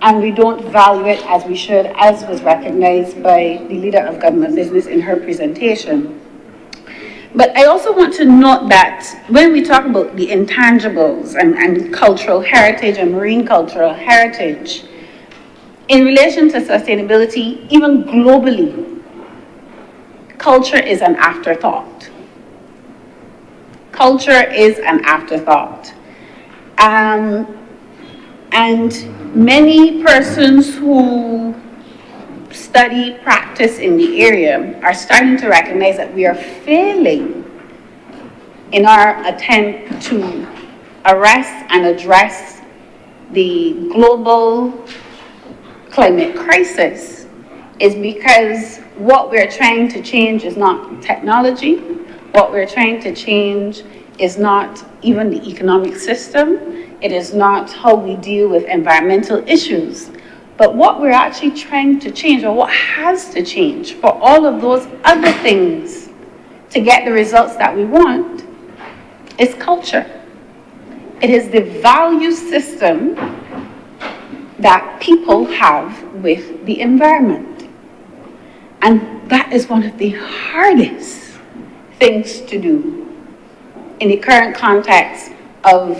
and we don't value it as we should, as was recognized by the leader of government business in her presentation. But I also want to note that when we talk about the intangibles and cultural heritage and marine cultural heritage, in relation to sustainability, even globally, culture is an afterthought. Culture is an afterthought. And many persons who study, practice in the area are starting to recognize that we are failing in our attempt to arrest and address the global climate crisis is because what we're trying to change is not technology. What we're trying to change is not even the economic system. It is not how we deal with environmental issues. But what we're actually trying to change, or what has to change for all of those other things to get the results that we want, is culture. It is the value system that people have with the environment. And that is one of the hardest things to do in the current context of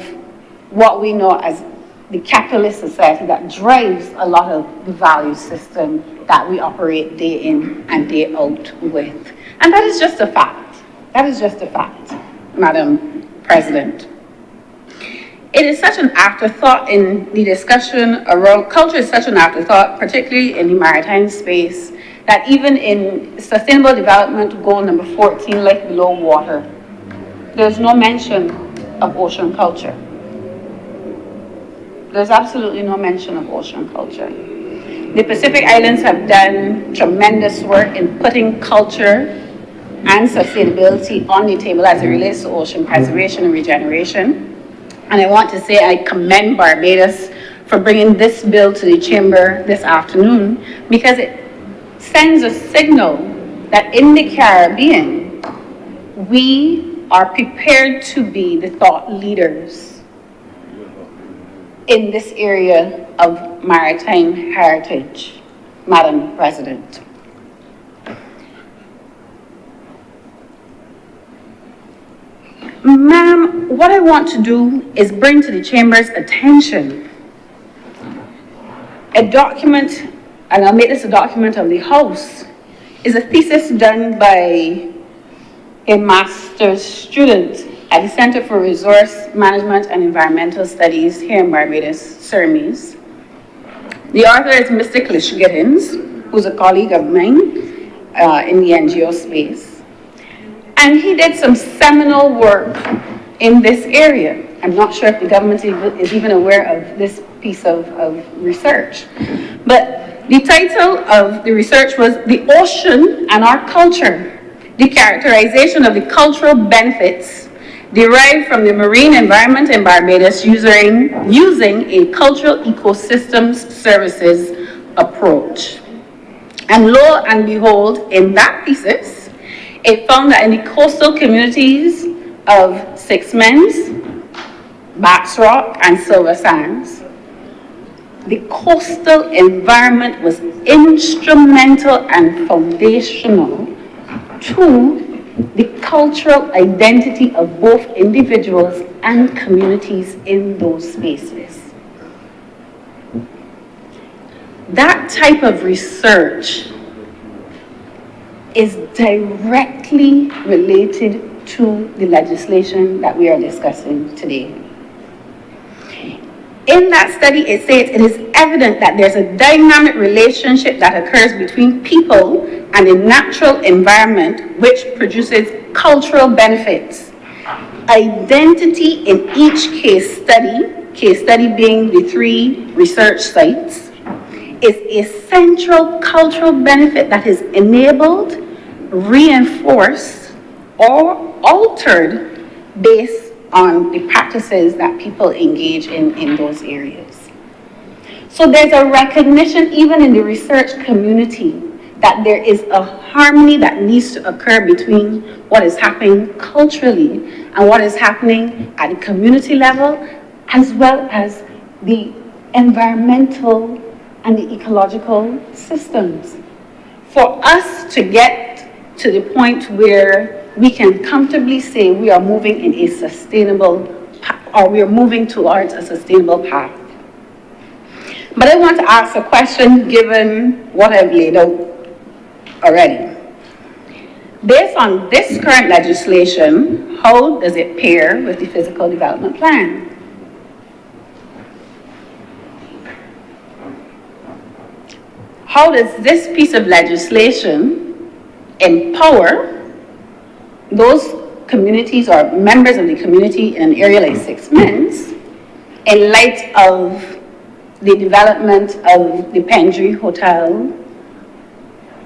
what we know as the capitalist society that drives a lot of the value system that we operate day in and day out with. And that is just a fact. That is just a fact, Madam President. It is such an afterthought in the discussion around culture, is such an afterthought, particularly in the maritime space, that even in Sustainable Development Goal number 14, Life Below Water, there's no mention of ocean culture. There's absolutely no mention of ocean culture. The Pacific Islands have done tremendous work in putting culture and sustainability on the table as it relates to ocean preservation and regeneration. And I want to say I commend Barbados for bringing this bill to the chamber this afternoon, because it sends a signal that in the Caribbean, we are prepared to be the thought leaders in this area of maritime heritage, Madam President. Ma'am, what I want to do is bring to the Chamber's attention a document, and I'll make this a document of the House, is a thesis done by a master's student at the Center for Resource Management and Environmental Studies here in Barbados, CERMES. The author is Mr. Klish Giddens, who's a colleague of mine in the NGO space. And he did some seminal work in this area. I'm not sure if the government is even aware of this piece of research. But the title of the research was The Ocean and Our Culture, the characterization of the cultural benefits derived from the marine environment in Barbados using a cultural ecosystems services approach. And lo and behold, in that thesis, it found that in the coastal communities of Sixmens, Backs Rock, and Silver Sands, the coastal environment was instrumental and foundational to the cultural identity of both individuals and communities in those spaces. That type of research is directly related to the legislation that we are discussing today. In that study, it says it is evident that there's a dynamic relationship that occurs between people and the natural environment, which produces cultural benefits. Identity in each case study being the 3 research sites, is a central cultural benefit that is enabled, reinforced, or altered based on the practices that people engage in those areas. So there's a recognition, even in the research community, that there is a harmony that needs to occur between what is happening culturally and what is happening at the community level, as well as the environmental and the ecological systems. For us to get to the point where we can comfortably say we are moving in a sustainable, or we are moving towards a sustainable path. But I want to ask a question given what I've laid out already. Based on this current legislation, how does it pair with the physical development plan? How does this piece of legislation empower those communities or members of the community in an area like 6 Mins in light of the development of the Pendry Hotel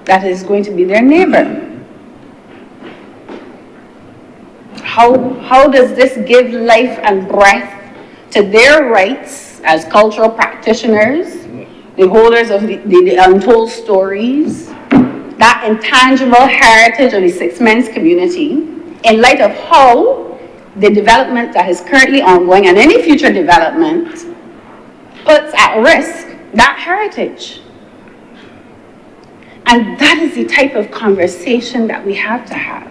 that is going to be their neighbor? How does this give life and breath to their rights as cultural practitioners, the holders of the untold stories, that intangible heritage of the 6 Mins community, in light of how the development that is currently ongoing and any future development puts at risk that heritage? And that is the type of conversation that we have to have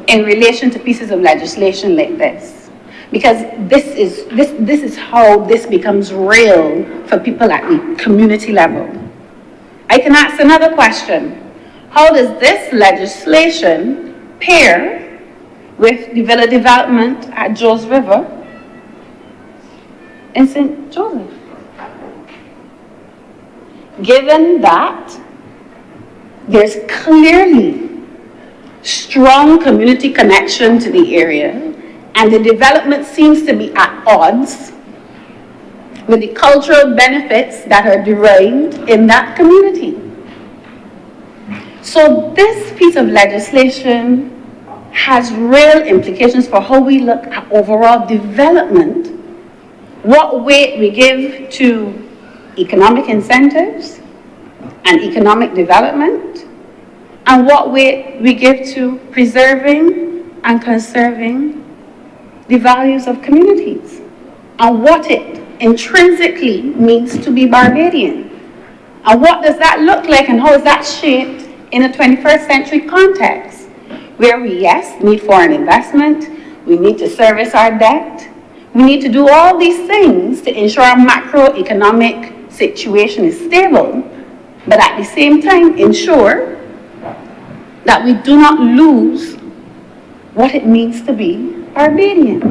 in relation to pieces of legislation like this. Because this is how this becomes real for people at the community level. I can ask another question. How does this legislation pair with the villa development at Joes River in St. Joseph? Given that there's clearly strong community connection to the area, and the development seems to be at odds with the cultural benefits that are derived in that community. So this piece of legislation has real implications for how we look at overall development, what weight we give to economic incentives and economic development, and what weight we give to preserving and conserving the values of communities, and what it intrinsically means to be Barbadian. And what does that look like, and how is that shaped in a 21st century context, where we, yes, need foreign investment, we need to service our debt, we need to do all these things to ensure our macroeconomic situation is stable, but at the same time ensure that we do not lose what it means to be Barbadian.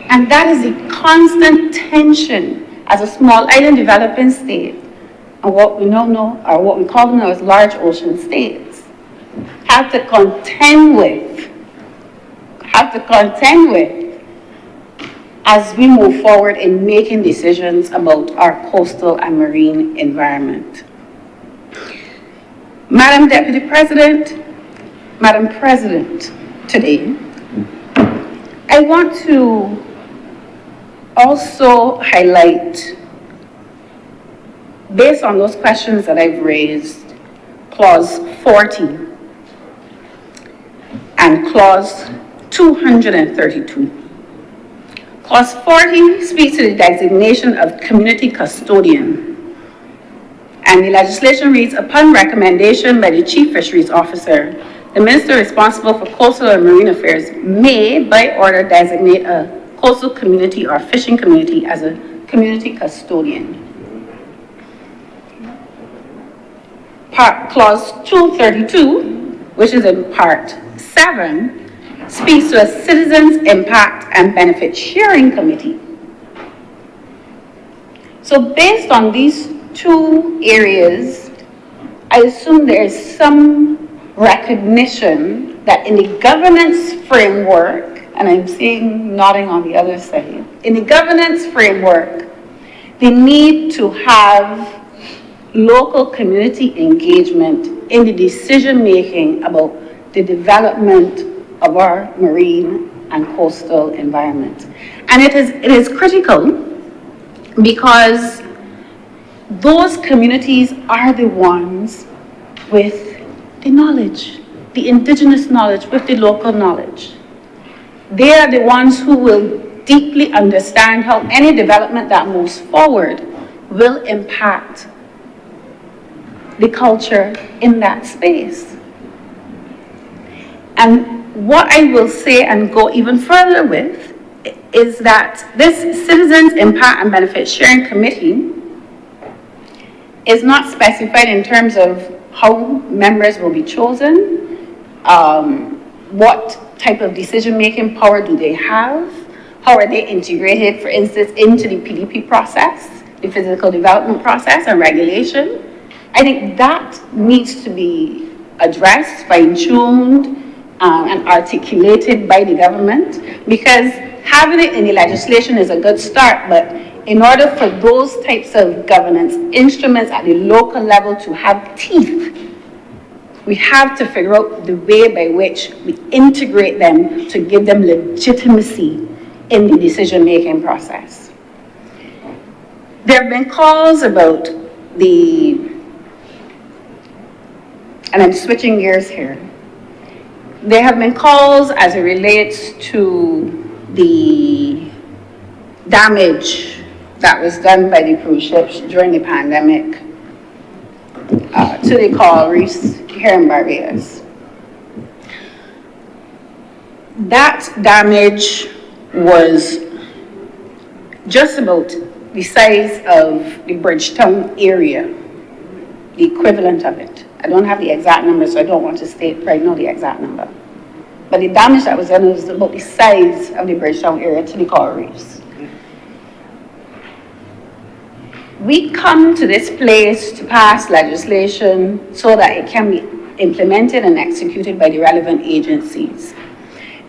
And that is a constant tension as a small island developing state, and what we now know, or what we call them now as large ocean states, have to contend with as we move forward in making decisions about our coastal and marine environment. Madam Deputy President, Madam President, today, I want to also highlight, based on those questions that I've raised, Clause 40 and Clause 232. Clause 40 speaks to the designation of community custodian. And the legislation reads, upon recommendation by the Chief Fisheries Officer, the Minister responsible for coastal and marine affairs may, by order, designate a coastal community or fishing community as a community custodian. Clause 232, which is in Part 7, speaks to a citizens' impact and benefit sharing committee. So based on these two areas, I assume there is some recognition that in the governance framework, and I'm seeing nodding on the other side, in the governance framework, the need to have local community engagement in the decision-making about the development of our marine and coastal environment. And it is critical because those communities are the ones with the knowledge, the indigenous knowledge, with the local knowledge. They are the ones who will deeply understand how any development that moves forward will impact the culture in that space. And what I will say and go even further with is that this Citizens Impact and Benefit Sharing Committee is not specified in terms of how members will be chosen, what type of decision-making power do they have, how are they integrated, for instance, into the PDP process, the physical development process and regulation. I think that needs to be addressed, fine-tuned, and articulated by the government, because having it in the legislation is a good start, but in order for those types of governance instruments at the local level to have teeth, we have to figure out the way by which we integrate them to give them legitimacy in the decision-making process. There have been calls about and I'm switching gears here. There have been calls as it relates to the damage that was done by the cruise ships during the pandemic to the coral reefs here in Barbados. That damage was just about the size of the Bridgetown area, the equivalent of it. I don't have the exact number, so I don't want to state right now the exact number. But the damage that was done was about the size of the Bridgetown area to the coral reefs. We come to this place to pass legislation so that it can be implemented and executed by the relevant agencies.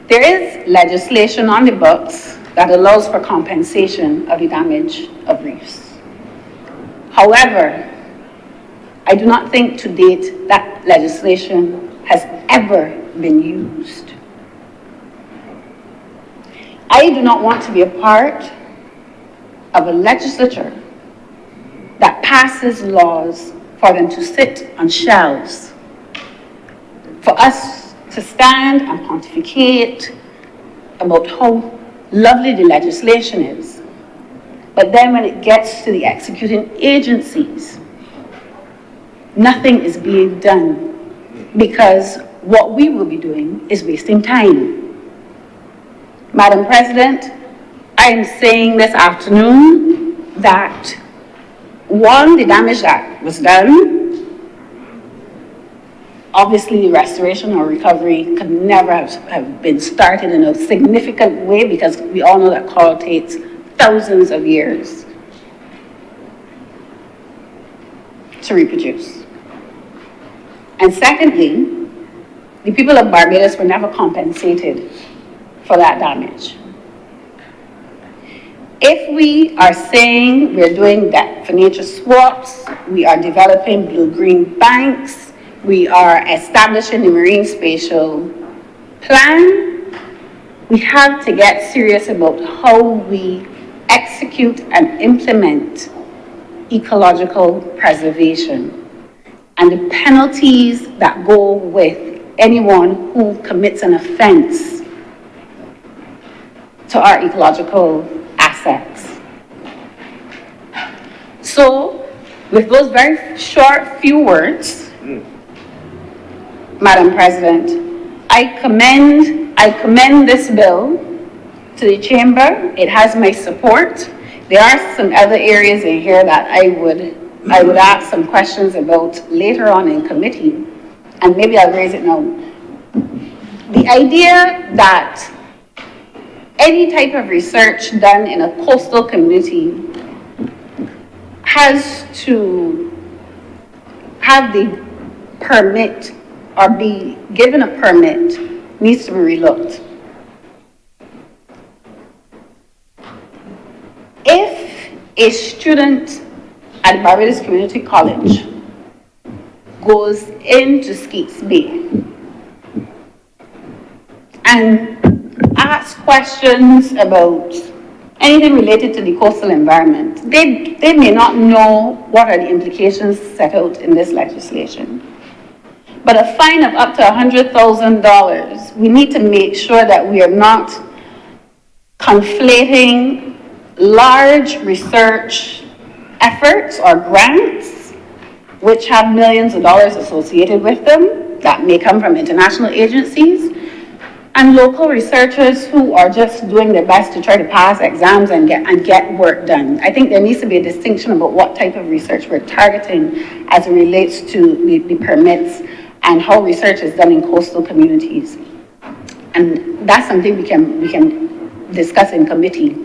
There is legislation on the books that allows for compensation of the damage of reefs. However, I do not think to date that legislation has ever been used. I do not want to be a part of a legislature that passes laws for them to sit on shelves, for us to stand and pontificate about how lovely the legislation is. But then when it gets to the executing agencies, nothing is being done, because what we will be doing is wasting time. Madam President, I am saying this afternoon that, one, the damage that was done, obviously the restoration or recovery could never have been started in a significant way, because we all know that coral takes thousands of years to reproduce. And secondly, the people of Barbados were never compensated for that damage. If we are saying we're doing that for nature swaps, we are developing blue-green banks, we are establishing the marine spatial plan, we have to get serious about how we execute and implement ecological preservation and the penalties that go with anyone who commits an offense to our ecological assets. So, with those very short few words, Madam President, I commend this bill to the Chamber. It has my support. There are some other areas in here that I would ask some questions about later on in committee, and maybe I'll raise it now. The idea that any type of research done in a coastal community has to have the permit or be given a permit needs to be relooked. If a student at Barbados Community College goes into Skeets Bay and asks questions about anything related to the coastal environment, they may not know what are the implications set out in this legislation. but a fine of up to $100,000. We need to make sure that we are not conflating large research efforts or grants, which have millions of dollars associated with them, that may come from international agencies, and local researchers who are just doing their best to try to pass exams and get work done. I think there needs to be a distinction about what type of research we're targeting as it relates to the permits and how research is done in coastal communities. And that's something we can discuss in committee.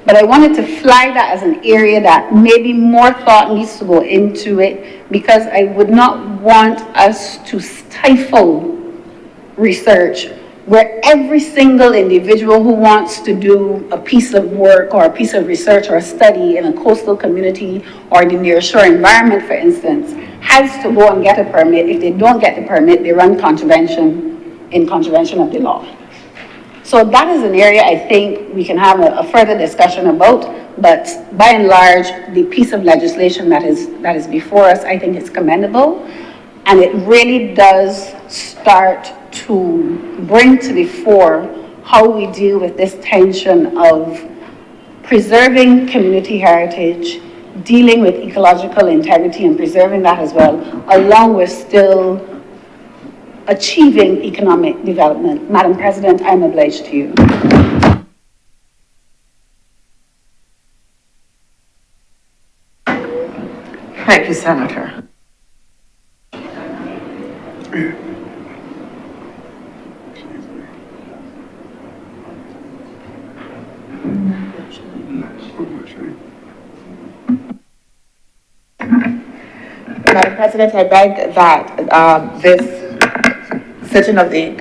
But I wanted to flag that as an area that maybe more thought needs to go into it, because I would not want us to stifle research where every single individual who wants to do a piece of work or a piece of research or a study in a coastal community or the nearshore environment, for instance, has to go and get a permit. If they don't get the permit, they run in contravention of the law. So that is an area I think we can have a further discussion about, but by and large, the piece of legislation that is before us, I think is commendable, and it really does start to bring to the fore how we deal with this tension of preserving community heritage, dealing with ecological integrity and preserving that as well, along with still achieving economic development. Madam President, I'm obliged to you. Thank you, Senator. Madam President, I beg that this session of the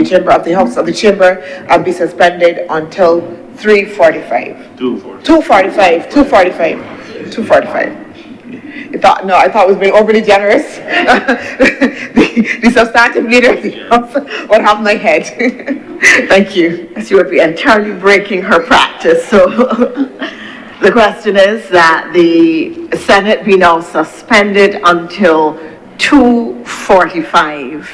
chamber of the House of the Chamber be suspended until 3:45. 2:45. 2:45. I thought it was being overly generous. The substantive leader of the House would have my head. Thank you. She would be entirely breaking her practice. So the question is that the Senate be now suspended until 2:45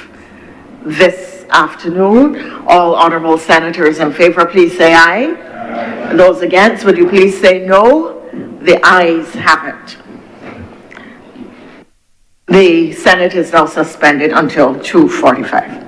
this afternoon. All honourable senators in favour, please say aye. Aye. Those against, would you please say no? The ayes have it. The Senate is now suspended until 2:45.